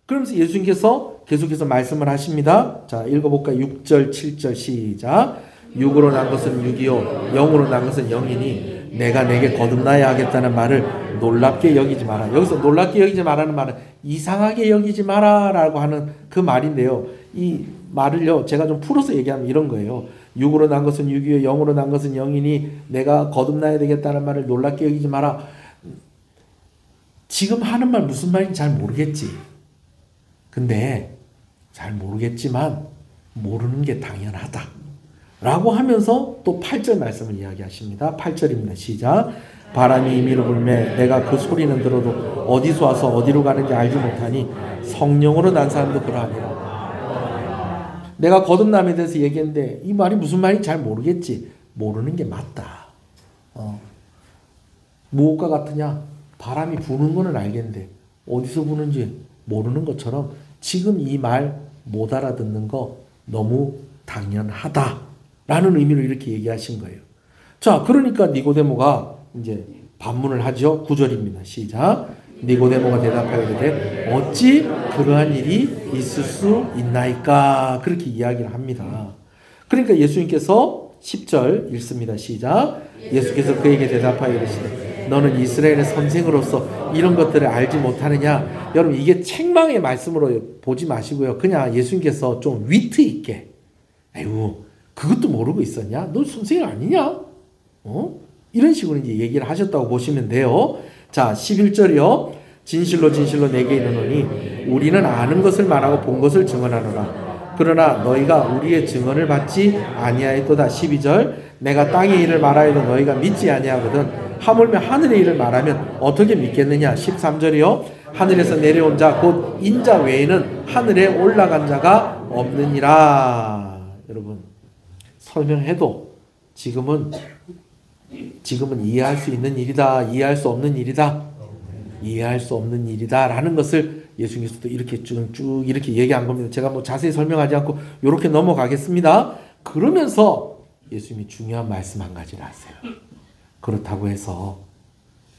그러면서 예수님께서 계속해서 말씀을 하십니다. 자, 읽어볼까요? 6절, 7절 시작. 육으로 난 것은 육이요 영으로 난 것은 영이니 내가 내게 거듭나야 하겠다는 말을 놀랍게 여기지 마라. 여기서 놀랍게 여기지 마라는 말은 이상하게 여기지 마라라고 하는 그 말인데요. 이 말을요 제가 좀 풀어서 얘기하면 이런 거예요. 육으로 난 것은 육이요 영으로 난 것은 영이니 내가 거듭나야 되겠다는 말을 놀랍게 여기지 마라. 지금 하는 말 무슨 말인지 잘 모르겠지. 근데 잘 모르겠지만 모르는 게 당연하다 라고 하면서 또 8절 말씀을 이야기하십니다. 8절입니다. 시작. 바람이 임의로 불매 내가 그 소리는 들어도 어디서 와서 어디로 가는지 알지 못하니 성령으로 난 사람도 그러하니라. 내가 거듭남에 대해서 얘기했는데 이 말이 무슨 말인지 잘 모르겠지. 모르는 게 맞다. 무엇과 같으냐? 바람이 부는 거는 알겠는데 어디서 부는지 모르는 것처럼 지금 이 말 못 알아듣는 거 너무 당연하다라는 의미로 이렇게 얘기하신 거예요. 자, 그러니까 니고데모가 이제 반문을 하죠. 9절입니다. 시작. 니고데모가 대답하여 이르되 어찌 그러한 일이 있을 수 있나이까? 그렇게 이야기를 합니다. 그러니까 예수님께서 10절 읽습니다. 시작. 예수께서 그에게 대답하여 이르시되 너는 이스라엘의 선생으로서 이런 것들을 알지 못하느냐? 여러분 이게 책망의 말씀으로 보지 마시고요. 그냥 예수님께서 좀 위트 있게 아이고 그것도 모르고 있었냐? 너 선생 아니냐? 이런 식으로 이제 얘기를 하셨다고 보시면 돼요. 자, 11절이요. 진실로 진실로 내게 이르노니 우리는 아는 것을 말하고 본 것을 증언하노라. 그러나 너희가 우리의 증언을 받지 아니하였도다. 12절. 내가 땅의 일을 말하여도 너희가 믿지 아니하거든. 하물며 하늘의 일을 말하면 어떻게 믿겠느냐. 13절이요. 하늘에서 내려온 자 곧 인자 외에는 하늘에 올라간 자가 없느니라. 여러분 설명해도 지금은 이해할 수 있는 일이다. 이해할 수 없는 일이다. 이해할 수 없는 일이다 라는 것을 예수님께서도 이렇게 쭉 이렇게 얘기한 겁니다. 제가 뭐 자세히 설명하지 않고 이렇게 넘어가겠습니다. 그러면서 예수님이 중요한 말씀 한 가지를 하세요. 그렇다고 해서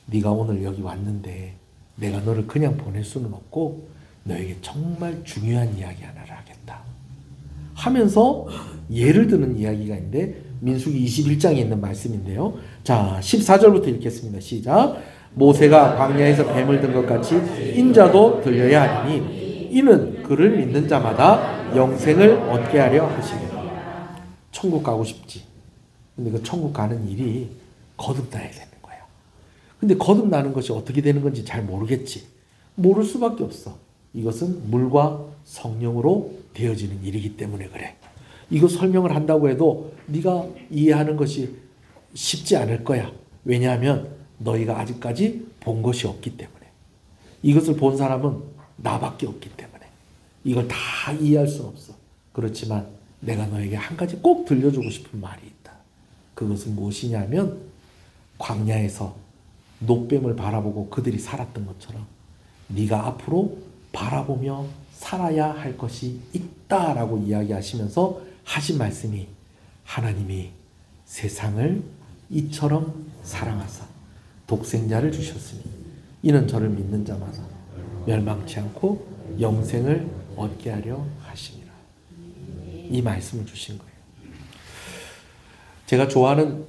네가 오늘 여기 왔는데 내가 너를 그냥 보낼 수는 없고 너에게 정말 중요한 이야기 하나를 하겠다 하면서 예를 드는 이야기가 있는데 민수기 21장에 있는 말씀인데요. 자, 14절부터 읽겠습니다. 시작. 모세가 광야에서 뱀을 든 것 같이 인자도 들려야 하리니 이는 그를 믿는 자마다 영생을 얻게 하려 하시리라. 천국 가고 싶지. 근데 그 천국 가는 일이 거듭나야 되는 거야. 근데 거듭나는 것이 어떻게 되는 건지 잘 모르겠지. 모를 수밖에 없어. 이것은 물과 성령으로 되어지는 일이기 때문에 그래. 이거 설명을 한다고 해도 네가 이해하는 것이 쉽지 않을 거야. 왜냐하면 너희가 아직까지 본 것이 없기 때문에. 이것을 본 사람은 나밖에 없기 때문에 이걸 다 이해할 수는 없어. 그렇지만 내가 너에게 한 가지 꼭 들려주고 싶은 말이 있다. 그것은 무엇이냐면 광야에서 녹뱀을 바라보고 그들이 살았던 것처럼 네가 앞으로 바라보며 살아야 할 것이 있다라고 이야기하시면서 하신 말씀이 하나님이 세상을 이처럼 사랑하사 독생자를 주셨으니 이는 저를 믿는 자마다 멸망치 않고 영생을 얻게 하려 하심이라. 이 말씀을 주신 거예요. 제가 좋아하는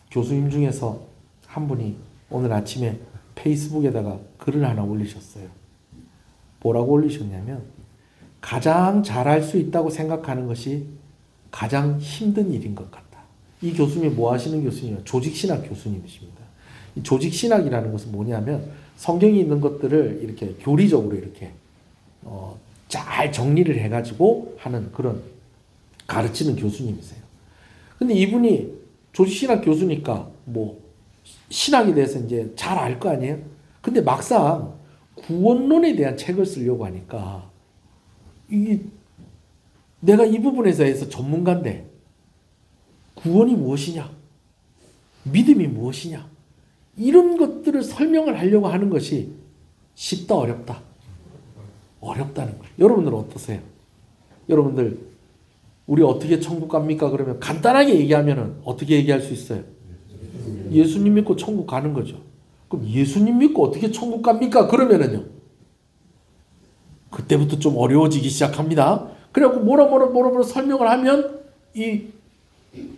교수님 중에서 한 분이 오늘 아침에 페이스북에다가 글을 하나 올리셨어요. 뭐라고 올리셨냐면 가장 잘할 수 있다고 생각하는 것이 가장 힘든 일인 것 같다. 이 교수님이 뭐 하시는 교수님이에요? 조직신학 교수님이십니다. 이 조직신학이라는 것은 뭐냐면 성경에 있는 것들을 이렇게 교리적으로 이렇게 잘 정리를 해가지고 하는 그런 가르치는 교수님이세요. 근데 이분이 조직신학 교수니까 뭐 신학에 대해서 이제 잘 알 거 아니에요? 근데 막상 구원론에 대한 책을 쓰려고 하니까 내가 이 부분에서 해서 전문가인데 구원이 무엇이냐? 믿음이 무엇이냐? 이런 것들을 설명을 하려고 하는 것이 쉽다 어렵다? 어렵다는 거예요. 여러분들은 어떠세요? 여러분들 우리 어떻게 천국 갑니까? 그러면 간단하게 얘기하면 어떻게 얘기할 수 있어요? 예수님 믿고 천국 가는 거죠. 그럼 예수님 믿고 어떻게 천국 갑니까? 그러면은요. 그때부터 좀 어려워지기 시작합니다. 그래갖고 뭐라 설명을 하면 이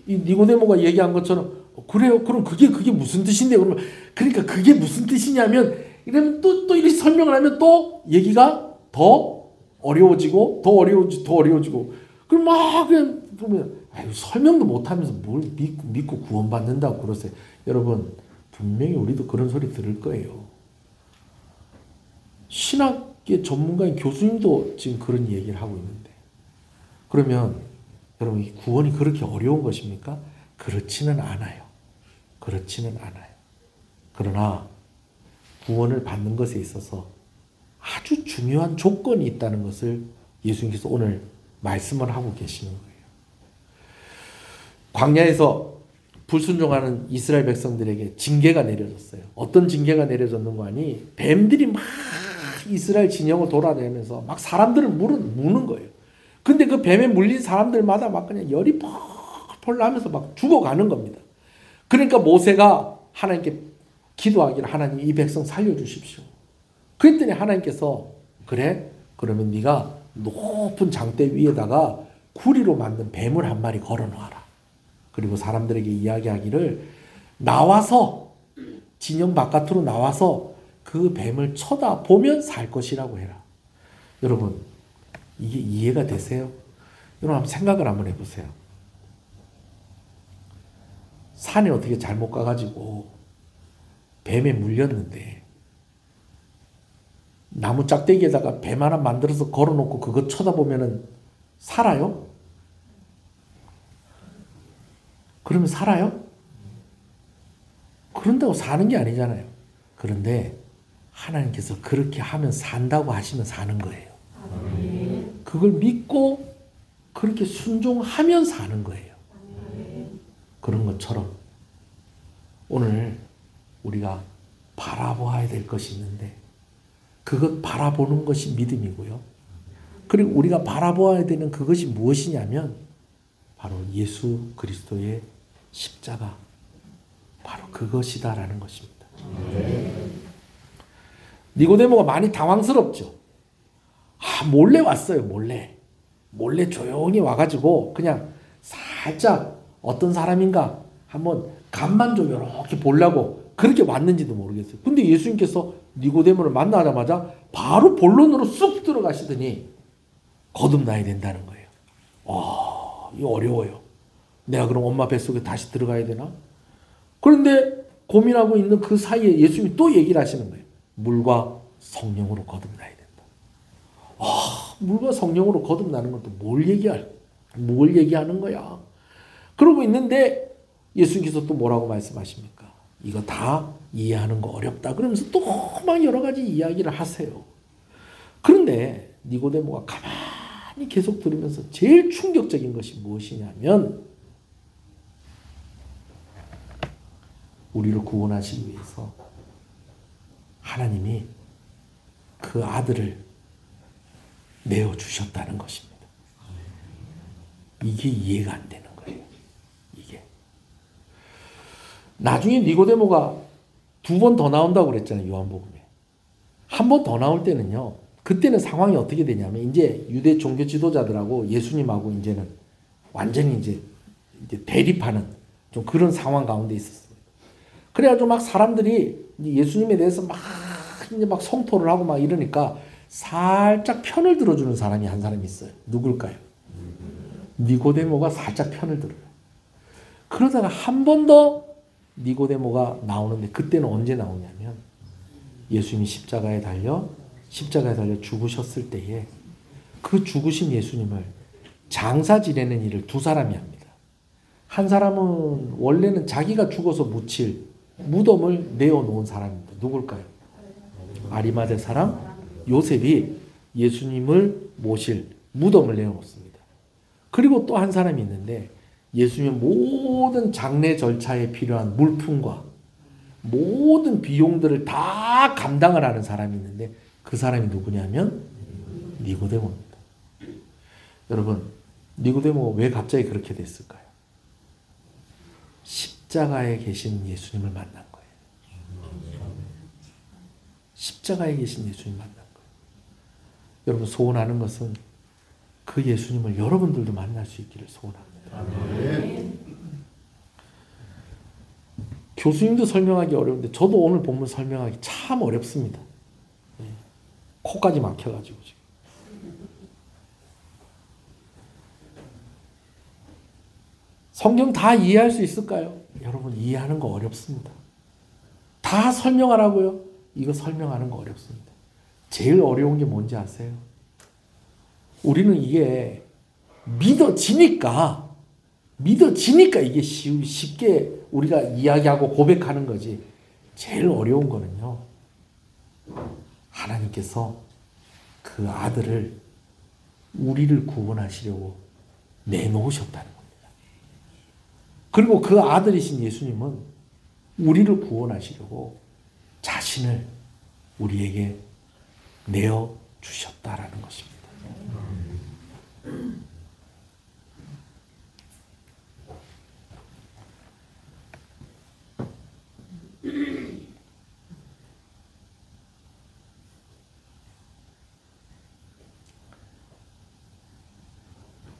니고데모가 얘기한 것처럼 그래요. 그럼 그게 무슨 뜻인데? 그러면 그러니까 그게 무슨 뜻이냐면 이러면 또 이렇게 설명을 하면 또 얘기가 더 어려워지고 더 어려워지고 그럼 막 그냥 보면 아유, 설명도 못하면서 뭘 믿고 구원받는다고 그러세요. 여러분 분명히 우리도 그런 소리 들을 거예요. 신학계 전문가인 교수님도 지금 그런 얘기를 하고 있는데 그러면 여러분 이 구원이 그렇게 어려운 것입니까? 그렇지는 않아요. 그러나 구원을 받는 것에 있어서 아주 중요한 조건이 있다는 것을 예수님께서 오늘 말씀을 하고 계시는 거예요. 광야에서 불순종하는 이스라엘 백성들에게 징계가 내려졌어요. 어떤 징계가 내려졌는가 하니 뱀들이 막 이스라엘 진영을 돌아다니면서 막 사람들을 무는 거예요. 근데 그 뱀에 물린 사람들마다 막 그냥 열이 펄펄 나면서 막 죽어가는 겁니다. 그러니까 모세가 하나님께 기도하기를 하나님 이 백성 살려주십시오. 그랬더니 하나님께서 그래? 그러면 네가 높은 장대 위에다가 구리로 만든 뱀을 한 마리 걸어놓아라. 그리고 사람들에게 이야기하기를 나와서 진영 바깥으로 나와서 그 뱀을 쳐다보면 살 것이라고 해라. 여러분 이게 이해가 되세요? 여러분 한번 생각을 한번 해보세요. 산에 어떻게 잘못 가가지고 뱀에 물렸는데 나무 짝대기에다가 뱀 하나 만들어서 걸어놓고 그거 쳐다보면은 살아요? 그러면 살아요? 그런다고 사는 게 아니잖아요. 그런데 하나님께서 그렇게 하면 산다고 하시면 사는 거예요. 그걸 믿고 그렇게 순종하면 사는 거예요. 그런 것처럼 오늘 우리가 바라보아야 될 것이 있는데 그것 바라보는 것이 믿음이고요. 그리고 우리가 바라보아야 되는 그것이 무엇이냐면 바로 예수 그리스도의 십자가 바로 그것이다라는 것입니다. 니고데모가 많이 당황스럽죠. 몰래 왔어요. 몰래 조용히 와가지고 그냥 살짝 어떤 사람인가 한번 간만 좀 이렇게 보려고 그렇게 왔는지도 모르겠어요. 근데 예수님께서 니고데모를 만나자마자 바로 본론으로 쑥 들어가시더니 거듭나야 된다는 거예요. 이거 어려워요. 내가 그럼 엄마 뱃속에 다시 들어가야 되나? 그런데 고민하고 있는 그 사이에 예수님이 또 얘기를 하시는 거예요. 물과 성령으로 거듭나야 된다. 물과 성령으로 거듭나는 것도 뭘 얘기하는 거야? 그러고 있는데 예수님께서 또 뭐라고 말씀하십니까? 이거 다 이해하는 거 어렵다. 그러면서 또 막 여러 가지 이야기를 하세요. 그런데 니고데모가 가만히 계속 들으면서 제일 충격적인 것이 무엇이냐면 우리를 구원하시기 위해서 하나님이 그 아들을 내어주셨다는 것입니다. 이게 이해가 안 되는 거예요. 이게. 나중에 니고데모가 2번 더 나온다고 그랬잖아요. 요한복음에. 한 번 더 나올 때는요. 그때는 상황이 어떻게 되냐면 이제 유대 종교 지도자들하고 예수님하고 이제는 완전히 이제 대립하는 좀 그런 상황 가운데 있었어요. 그래가지고 막 사람들이 예수님에 대해서 막 이제 막 성토를 하고 막 이러니까 살짝 편을 들어주는 사람이 한 사람이 있어요. 누굴까요? 니고데모가 살짝 편을 들어요. 그러다가 한 번 더 니고데모가 나오는데 그때는 언제 나오냐면 예수님이 십자가에 달려 죽으셨을 때에 그 죽으신 예수님을 장사 지내는 일을 2사람이 합니다. 한 사람은 원래는 자기가 죽어서 묻힐 무덤을 내어놓은 사람입니다. 누굴까요? 아리마대 사람 요셉이 예수님을 모실 무덤을 내어놓습니다. 그리고 또 한 사람이 있는데 예수님의 모든 장례 절차에 필요한 물품과 모든 비용들을 다 감당을 하는 사람이 있는데 그 사람이 누구냐면 니고데모입니다. 여러분, 니고데모가 왜 갑자기 그렇게 됐을까요? 십자가에 계신 예수님을 만난 거예요. 십자가에 계신 예수님 만난 거예요. 여러분 소원하는 것은 그 예수님을 여러분들도 만날 수 있기를 소원합니다. 교수님도 설명하기 어려운데 저도 오늘 본문 설명하기 참 어렵습니다. 코까지 막혀가지고 지금. 성경 다 이해할 수 있을까요? 여러분 이해하는 거 어렵습니다. 다 설명하라고요? 이거 설명하는 거 어렵습니다. 제일 어려운 게 뭔지 아세요? 우리는 이게 믿어지니까 이게 쉽게 우리가 이야기하고 고백하는 거지. 제일 어려운 거는요, 하나님께서 그 아들을 우리를 구원하시려고 내놓으셨다는 겁니다. 그리고 그 아들이신 예수님은 우리를 구원하시려고 자신을 우리에게 내어주셨다라는 것입니다.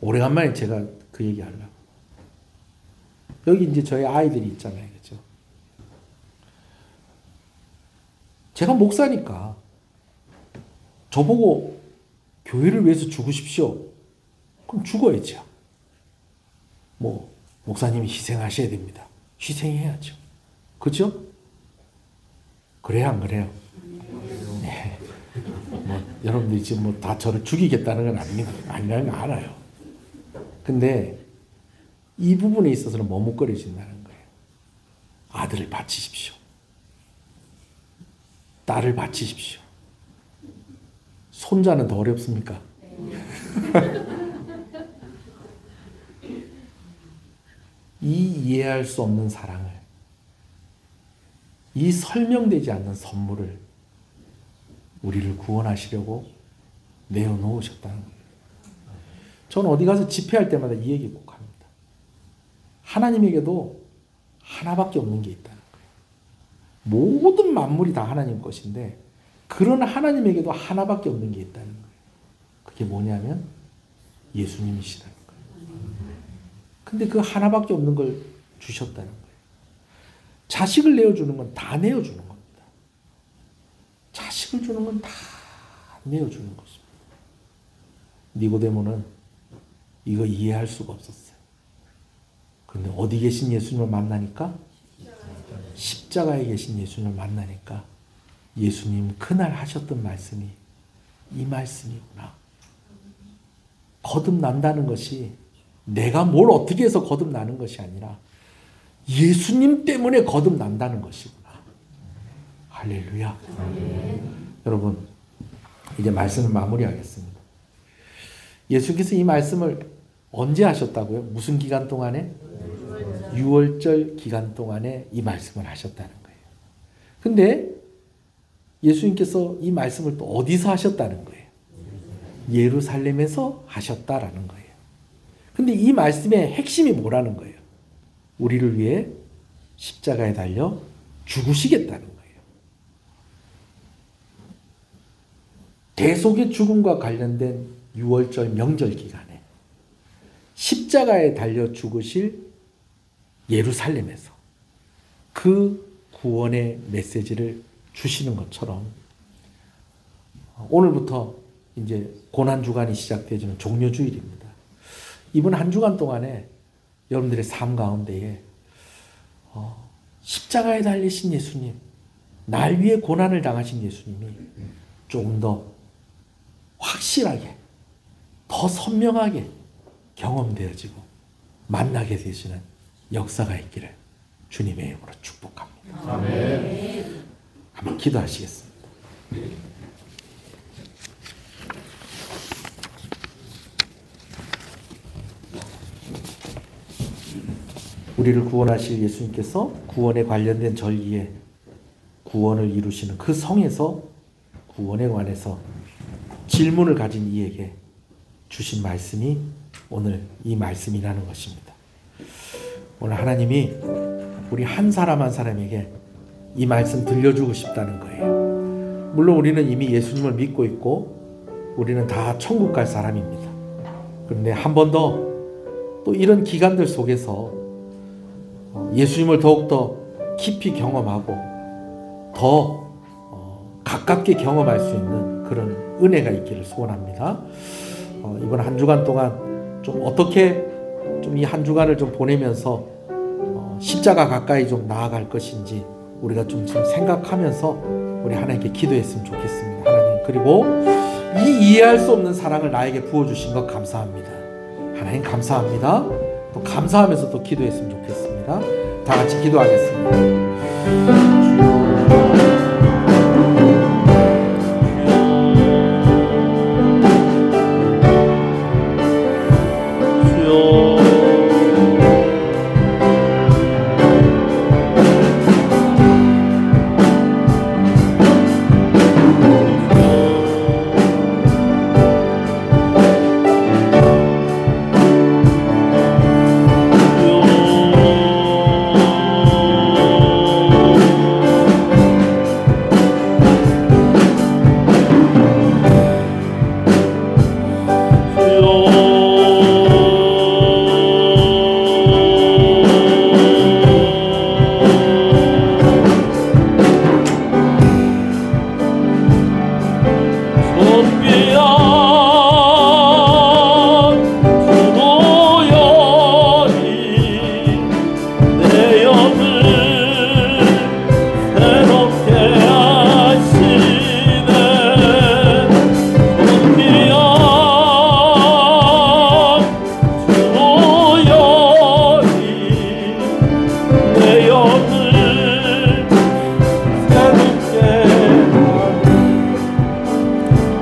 오래간만에 제가 그 얘기 하려고. 여기 이제 저희 아이들이 있잖아요. 그죠? 제가 목사니까 저보고 교회를 위해서 죽으십시오. 그럼 죽어야죠. 뭐 목사님이 희생하셔야 됩니다. 희생해야죠. 그죠? 그래요, 안 그래요? 네. 뭐 여러분들이 지금 뭐 다 저를 죽이겠다는 건 아니라는 거 알아요. 근데 이 부분에 있어서는 머뭇거리신다는 거예요. 아들을 바치십시오. 딸을 바치십시오. 손자는 더 어렵습니까? 이 이해할 수 없는 사랑을, 이 설명되지 않는 선물을 우리를 구원하시려고 내어놓으셨다는 거예요. 저는 어디 가서 집회할 때마다 이 얘기 꼭 합니다. 하나님에게도 하나밖에 없는 게 있다는 거예요. 모든 만물이 다 하나님 것인데 그런 하나님에게도 하나밖에 없는 게 있다는 거예요. 그게 뭐냐면 예수님이시라는 거예요. 근데 그 하나밖에 없는 걸 주셨다는 거예요. 자식을 내어주는 건 다 내어주는 겁니다. 자식을 주는 건 다 내어주는 것입니다. 니고데모는 이거 이해할 수가 없었어요. 그런데 어디 계신 예수님을 만나니까, 십자가에 계신 예수님을 만나니까 예수님 그날 하셨던 말씀이 이 말씀이구나. 거듭난다는 것이 내가 뭘 어떻게 해서 거듭나는 것이 아니라 예수님 때문에 거듭난다는 것이구나. 할렐루야. 여러분 이제 말씀을 마무리하겠습니다. 예수께서 이 말씀을 언제 하셨다고요? 무슨 기간 동안에? 6월절 기간 동안에 이 말씀을 하셨다는 거예요. 근데 예수님께서 이 말씀을 또 어디서 하셨다는 거예요? 예루살렘에서 하셨다라는 거예요. 근데 이 말씀의 핵심이 뭐라는 거예요? 우리를 위해 십자가에 달려 죽으시겠다는 거예요. 대속의 죽음과 관련된 6월절 명절 기간에 십자가에 달려 죽으실 예루살렘에서 그 구원의 메시지를 주시는 것처럼 오늘부터 이제 고난주간이 시작되어지는 종료주일입니다. 이번 한 주간 동안에 여러분들의 삶 가운데에 십자가에 달리신 예수님, 날 위해 고난을 당하신 예수님이 조금 더 확실하게, 더 선명하게 경험되어지고 만나게 되시는 역사가 있기를 주님의 이름으로 축복합니다. 아멘. 한번 기도하시겠습니다. 우리를 구원하실 예수님께서 구원에 관련된 절기에 구원을 이루시는 그 성에서 구원에 관해서 질문을 가진 이에게 주신 말씀이 오늘 이 말씀이라는 것입니다. 오늘 하나님이 우리 한 사람 한 사람에게 이 말씀 들려주고 싶다는 거예요. 물론 우리는 이미 예수님을 믿고 있고 우리는 다 천국 갈 사람입니다. 그런데 한 번 더 또 이런 기간들 속에서 예수님을 더욱더 깊이 경험하고 더 가깝게 경험할 수 있는 그런 은혜가 있기를 소원합니다. 이번 한 주간 동안 좀 어떻게 좀 이 한 주간을 좀 보내면서 십자가 가까이 좀 나아갈 것인지 우리가 좀 지금 생각하면서 우리 하나님께 기도했으면 좋겠습니다. 하나님, 그리고 이 이해할 수 없는 사랑을 나에게 부어주신 것 감사합니다. 하나님 감사합니다. 또 감사하면서 또 기도했으면 좋겠습니다. 다 같이 기도하겠습니다.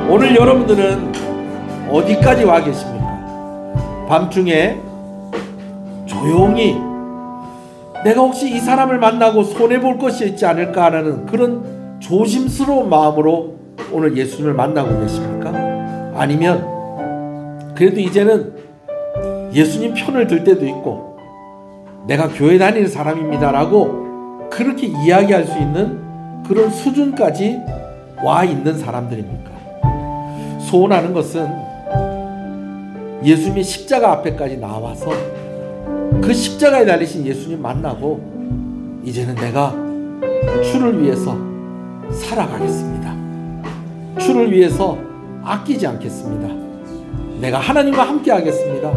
오늘 여러분들은 어디까지 와 계십니까? 밤중에 조용히 내가 혹시 이 사람을 만나고 손해볼 것이 있지 않을까 하는 그런 조심스러운 마음으로 오늘 예수님을 만나고 계십니까? 아니면 그래도 이제는 예수님 편을 들 때도 있고 내가 교회 다니는 사람입니다라고 그렇게 이야기할 수 있는 그런 수준까지 와 있는 사람들입니까? 소원하는 것은 예수님이 십자가 앞에까지 나와서 그 십자가에 달리신 예수님 만나고 이제는 내가 주를 위해서 살아가겠습니다. 주를 위해서 아끼지 않겠습니다. 내가 하나님과 함께 하겠습니다.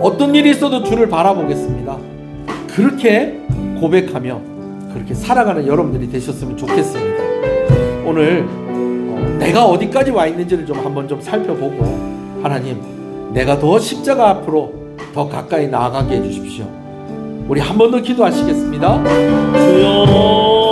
어떤 일이 있어도 주를 바라보겠습니다. 그렇게 고백하며 그렇게 살아가는 여러분들이 되셨으면 좋겠습니다. 오늘 내가 어디까지 와 있는지를 좀 한번 좀 살펴보고 하나님, 내가 더 십자가 앞으로 더 가까이 나아가게 해주십시오. 우리 한 번 더 기도하시겠습니다. 주여 주여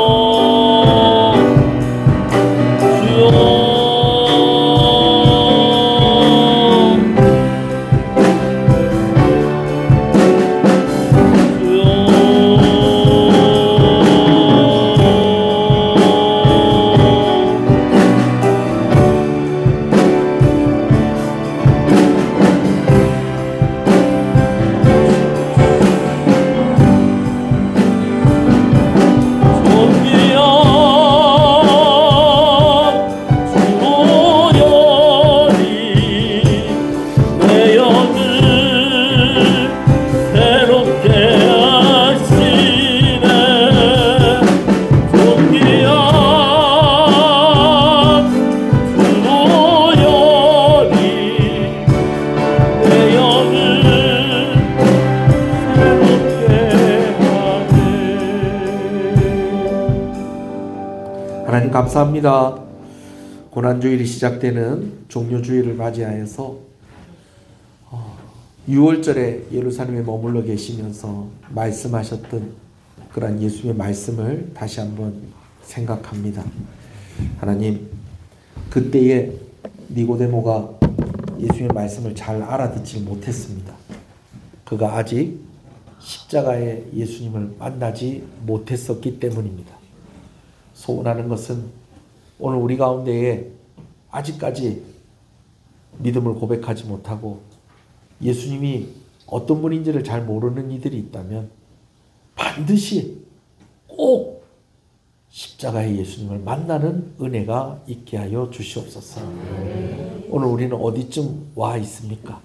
하나님 감사합니다. 고난주일이 시작되는 종료주일을 맞이하여서 6월절에 예루살렘에 머물러 계시면서 말씀하셨던 그러한 예수님의 말씀을 다시 한번 생각합니다. 하나님, 그때에 니고데모가 예수님의 말씀을 잘 알아듣지 못했습니다. 그가 아직 십자가의 예수님을 만나지 못했었기 때문입니다. 소원하는 것은 오늘 우리 가운데에 아직까지 믿음을 고백하지 못하고 예수님이 어떤 분인지를 잘 모르는 이들이 있다면 반드시 꼭 십자가의 예수님을 만나는 은혜가 있게 하여 주시옵소서. 오늘 우리는 어디쯤 와 있습니까?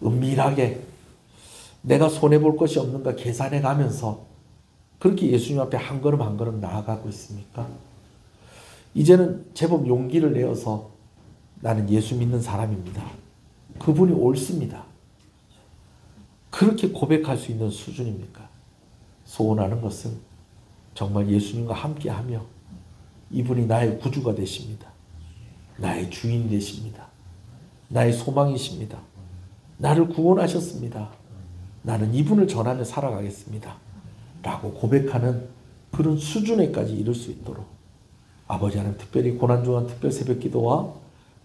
은밀하게 내가 손해볼 것이 없는가 계산해 가면서 그렇게 예수님 앞에 한 걸음 한 걸음 나아가고 있습니까? 이제는 제법 용기를 내어서 나는 예수 믿는 사람입니다. 그분이 옳습니다. 그렇게 고백할 수 있는 수준입니까? 소원하는 것은 정말 예수님과 함께하며 이분이 나의 구주가 되십니다. 나의 주인 되십니다. 나의 소망이십니다. 나를 구원하셨습니다. 나는 이분을 전하며 살아가겠습니다. 라고 고백하는 그런 수준에까지 이룰 수 있도록 아버지 하나님 특별히 고난주간 특별 새벽기도와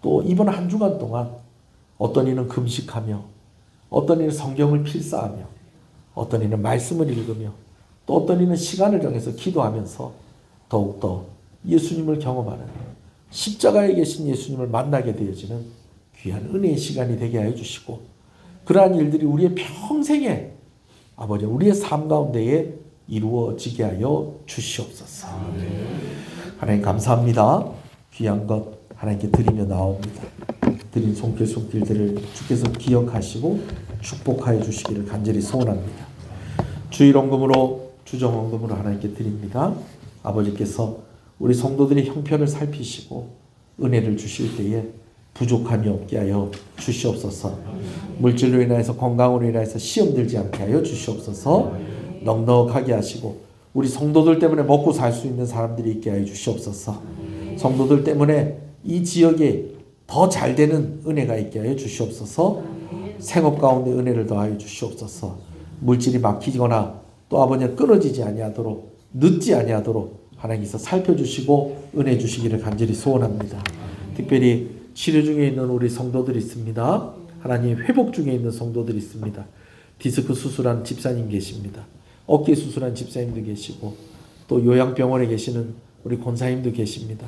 또 이번 한 주간 동안 어떤 이는 금식하며 어떤 이는 성경을 필사하며 어떤 이는 말씀을 읽으며 또 어떤 이는 시간을 정해서 기도하면서 더욱더 예수님을 경험하는 십자가에 계신 예수님을 만나게 되어지는 귀한 은혜의 시간이 되게 하여 주시고 그러한 일들이 우리의 평생에 아버지 우리의 삶 가운데에 이루어지게 하여 주시옵소서. 하나님 감사합니다. 귀한 것 하나님께 드리며 나옵니다. 드린 손길들을 주께서 기억하시고 축복하여 주시기를 간절히 소원합니다. 주일원금으로 주정원금으로 하나님께 드립니다. 아버지께서 우리 성도들의 형편을 살피시고 은혜를 주실 때에 부족함이 없게 하여 주시옵소서. 물질로 인하여서 건강으로 인하여서 시험 들지 않게 하여 주시옵소서. 넉넉하게 하시고 우리 성도들 때문에 먹고 살 수 있는 사람들이 있게 하여 주시옵소서. 성도들 때문에 이 지역에 더 잘 되는 은혜가 있게 하여 주시옵소서. 생업 가운데 은혜를 더하여 주시옵소서. 물질이 막히거나 또 아버지 끊어지지 아니하도록 늦지 아니하도록 하나님께서 살펴주시고 은혜 주시기를 간절히 소원합니다. 특별히 치료 중에 있는 우리 성도들이 있습니다. 하나님 회복 중에 있는 성도들이 있습니다. 디스크 수술한 집사님 계십니다. 어깨 수술한 집사님도 계시고 또 요양병원에 계시는 우리 권사님도 계십니다.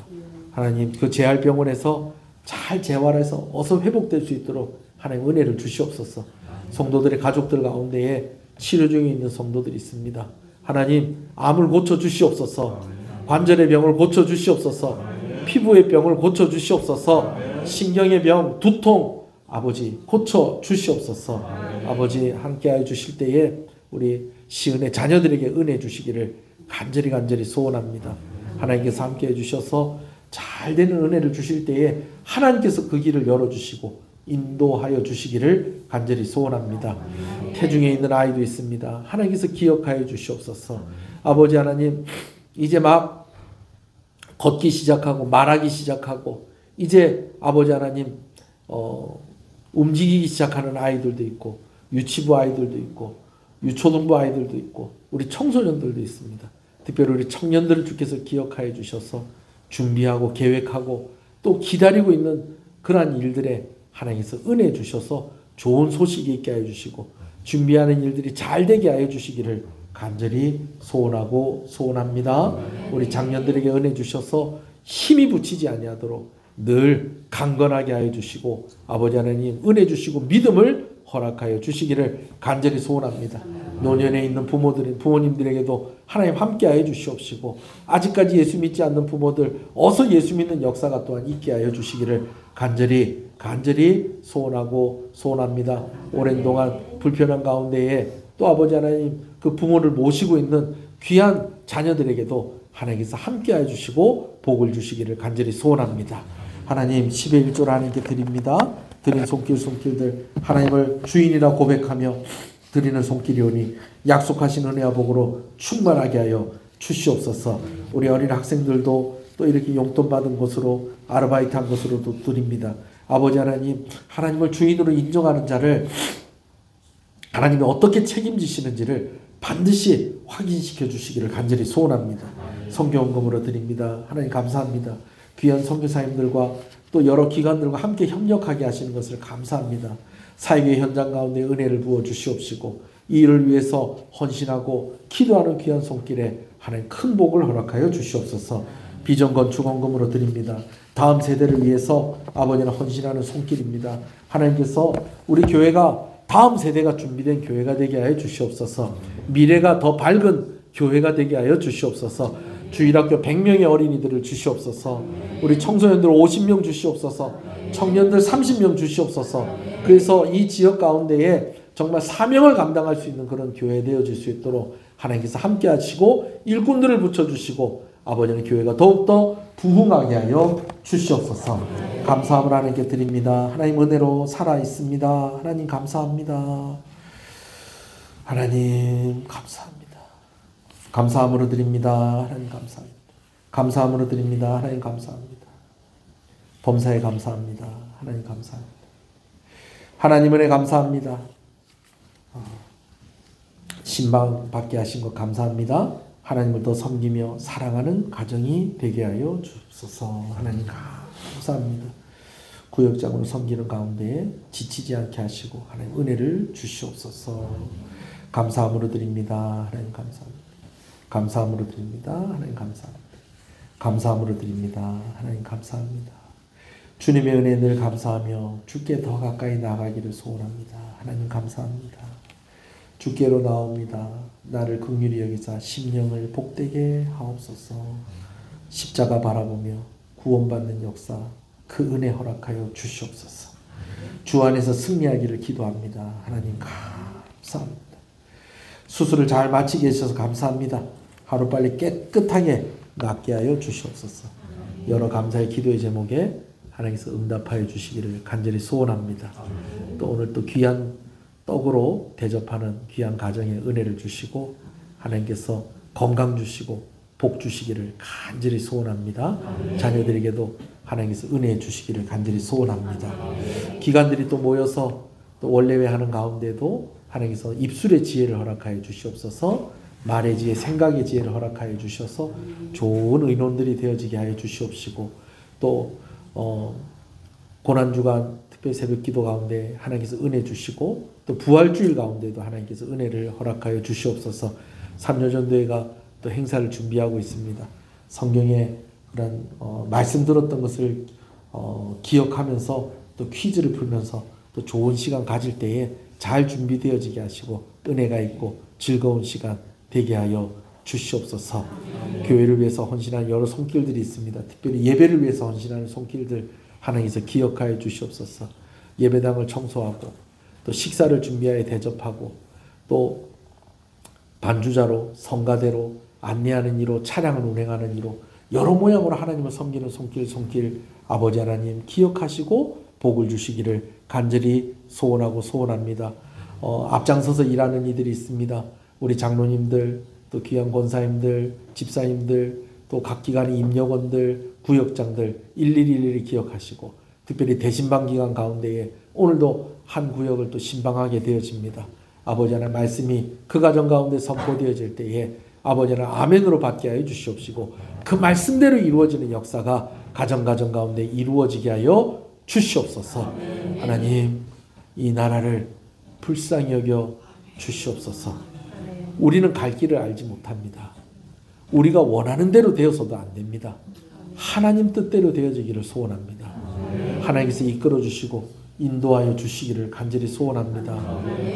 하나님 그 재활병원에서 잘 재활해서 어서 회복될 수 있도록 하나님 은혜를 주시옵소서. 성도들의 가족들 가운데에 치료 중에 있는 성도들이 있습니다. 하나님 암을 고쳐 주시옵소서. 관절의 병을 고쳐 주시옵소서. 피부의 병을 고쳐 주시옵소서. 신경의 병, 두통 아버지 고쳐 주시옵소서. 아버지 함께하여 주실 때에 우리 시은의 자녀들에게 은혜 주시기를 간절히 소원합니다. 하나님께서 함께해 주셔서 잘 되는 은혜를 주실 때에 하나님께서 그 길을 열어주시고 인도하여 주시기를 간절히 소원합니다. 태중에 있는 아이도 있습니다. 하나님께서 기억하여 주시옵소서. 아버지 하나님 이제 막 걷기 시작하고 말하기 시작하고 이제 아버지 하나님 움직이기 시작하는 아이들도 있고 유치부 아이들도 있고 유초등부 아이들도 있고 우리 청소년들도 있습니다. 특별히 우리 청년들을 주께서 기억하여 주셔서 준비하고 계획하고 또 기다리고 있는 그러한 일들에 하나님께서 은혜 주셔서 좋은 소식이 있게 하여 주시고 준비하는 일들이 잘 되게 하여 주시기를 간절히 소원하고 소원합니다. 우리 장년들에게 은혜 주셔서 힘이 붙이지 아니하도록 늘 강건하게 하여 주시고 아버지 하나님 은혜 주시고 믿음을 허락하여 주시기를 간절히 소원합니다. 노년에 있는 부모님들에게도 하나님 함께하여 주시옵시고 아직까지 예수 믿지 않는 부모들 어서 예수 믿는 역사가 또한 있게 하여 주시기를 간절히 소원하고 소원합니다. 오랜 동안 불편한 가운데에 또 아버지 하나님 그 부모를 모시고 있는 귀한 자녀들에게도 하나님께서 함께하여 주시고 복을 주시기를 간절히 소원합니다. 하나님 10의 1조를 하나님께 드립니다. 드린 손길들 하나님을 주인이라 고백하며 드리는 손길이오니 약속하신 은혜와 복으로 충만하게 하여 주시옵소서. 우리 어린 학생들도 또 이렇게 용돈 받은 것으로 아르바이트한 것으로도 드립니다. 아버지 하나님 하나님을 주인으로 인정하는 자를 하나님이 어떻게 책임지시는지를 반드시 확인시켜 주시기를 간절히 소원합니다. 선교원금으로 드립니다. 하나님 감사합니다. 귀한 선교사님들과 또 여러 기관들과 함께 협력하게 하시는 것을 감사합니다. 사역의 현장 가운데 은혜를 부어 주시옵시고 이 일을 위해서 헌신하고 기도하는 귀한 손길에 하나님 큰 복을 허락하여 주시옵소서. 비전 건축원금으로 드립니다. 다음 세대를 위해서 아버지는 헌신하는 손길입니다. 하나님께서 우리 교회가 다음 세대가 준비된 교회가 되게 하여 주시옵소서. 미래가 더 밝은 교회가 되게 하여 주시옵소서. 주일학교 100명의 어린이들을 주시옵소서. 우리 청소년들 50명 주시옵소서. 청년들 30명 주시옵소서. 그래서 이 지역 가운데에 정말 사명을 감당할 수 있는 그런 교회 되어질 수 있도록 하나님께서 함께 하시고 일꾼들을 붙여주시고 아버지는 교회가 더욱더 부흥하게 하여 주시옵소서. 감사함을 하나님께 드립니다. 하나님 은혜로 살아있습니다. 하나님 감사합니다. 하나님 감사합니다. 감사함으로 드립니다. 하나님 감사합니다. 감사함으로 드립니다. 하나님 감사합니다. 범사에 감사합니다. 하나님 감사합니다. 하나님 은혜 감사합니다. 신방 받게 하신 것 감사합니다. 하나님을 더 섬기며 사랑하는 가정이 되게 하여 주옵소서. 하나님 감사합니다. 구역장으로 섬기는 가운데 지치지 않게 하시고 하나님 은혜를 주시옵소서. 감사함으로 드립니다. 하나님 감사합니다. 감사함으로 드립니다. 하나님 감사합니다. 감사함으로 드립니다. 하나님 감사합니다. 주님의 은혜 늘 감사하며 주께 더 가까이 나가기를 소원합니다. 하나님 감사합니다. 주께로 나옵니다. 나를 긍휼히 여기사 심령을 복되게 하옵소서. 십자가 바라보며 구원받는 역사 그 은혜 허락하여 주시옵소서. 주 안에서 승리하기를 기도합니다. 하나님 감사합니다. 수술을 잘 마치게 해주셔서 감사합니다. 하루빨리 깨끗하게 낫게 하여 주시옵소서. 여러 감사의 기도의 제목에 하나님께서 응답하여 주시기를 간절히 소원합니다. 또 오늘 또 귀한 떡으로 대접하는 귀한 가정에 은혜를 주시고 하나님께서 건강 주시고 복 주시기를 간절히 소원합니다. 자녀들에게도 하나님께서 은혜 주시기를 간절히 소원합니다. 기관들이 또 모여서 또 원래회 하는 가운데도 하나님께서 입술의 지혜를 허락하여 주시옵소서. 말의 지혜, 생각의 지혜를 허락하여 주셔서 좋은 의논들이 되어지게 하여 주시옵시고 또 고난주간 특별 새벽기도 가운데 하나님께서 은혜 주시고 또 부활주일 가운데도 하나님께서 은혜를 허락하여 주시옵소서. 삼려전도회가 또 행사를 준비하고 있습니다. 성경에 그런 말씀 들었던 것을 기억하면서 또 퀴즈를 풀면서 또 좋은 시간 가질 때에 잘 준비되어지게 하시고 은혜가 있고 즐거운 시간 되게 하여 주시옵소서. 교회를 위해서 헌신한 여러 손길들이 있습니다. 특별히 예배를 위해서 헌신하는 손길들 하나님께서 기억하여 주시옵소서. 예배당을 청소하고 또 식사를 준비하여 대접하고 또 반주자로 성가대로 안내하는 이로 차량을 운행하는 이로 여러 모양으로 하나님을 섬기는 손길 아버지 하나님 기억하시고 복을 주시기를 간절히 소원하고 소원합니다. 앞장서서 일하는 이들이 있습니다. 우리 장로님들 또 귀한 권사님들 집사님들 또 각 기관의 임역원들 구역장들 일일이 기억하시고 특별히 대신방 기간 가운데에 오늘도 한 구역을 또 신방하게 되어집니다. 아버지 하나님 말씀이 그 가정 가운데 선포되어질 때에 아버지 하나님 아멘으로 받게 하여 주시옵시고 그 말씀대로 이루어지는 역사가 가정 가운데 이루어지게 하여 주시옵소서. 하나님 이 나라를 불쌍히 여겨 주시옵소서. 우리는 갈 길을 알지 못합니다. 우리가 원하는 대로 되어서도 안 됩니다. 하나님 뜻대로 되어지기를 소원합니다. 하나님께서 이끌어 주시고 인도하여 주시기를 간절히 소원합니다.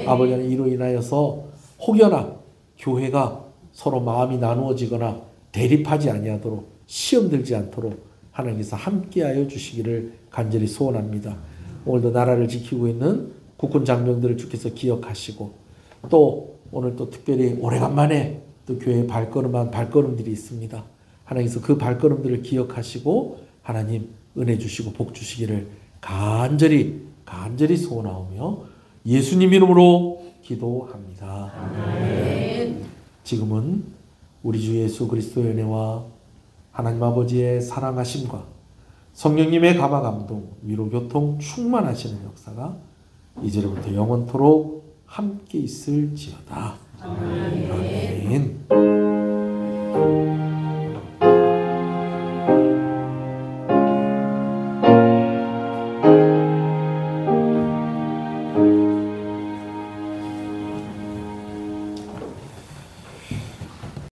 아버지 하나님 이로 인하여서 혹여나 교회가 서로 마음이 나누어지거나 대립하지 아니하도록 시험 들지 않도록 하나님께서 함께하여 주시기를 간절히 소원합니다. 오늘도 나라를 지키고 있는 국군 장병들을 주께서 기억하시고 또 오늘 또 특별히 오래간만에 또 교회에 발걸음한 발걸음들이 있습니다. 하나님께서 그 발걸음들을 기억하시고 하나님 은혜 주시고 복 주시기를 간절히 소원하오며 예수님 이름으로 기도합니다. 아멘. 지금은 우리 주 예수 그리스도의 은혜와 하나님 아버지의 사랑하심과 성령님의 감화 감동 위로 교통 충만하시는 역사가 이제로부터 영원토록 함께 있을지어다. 아멘.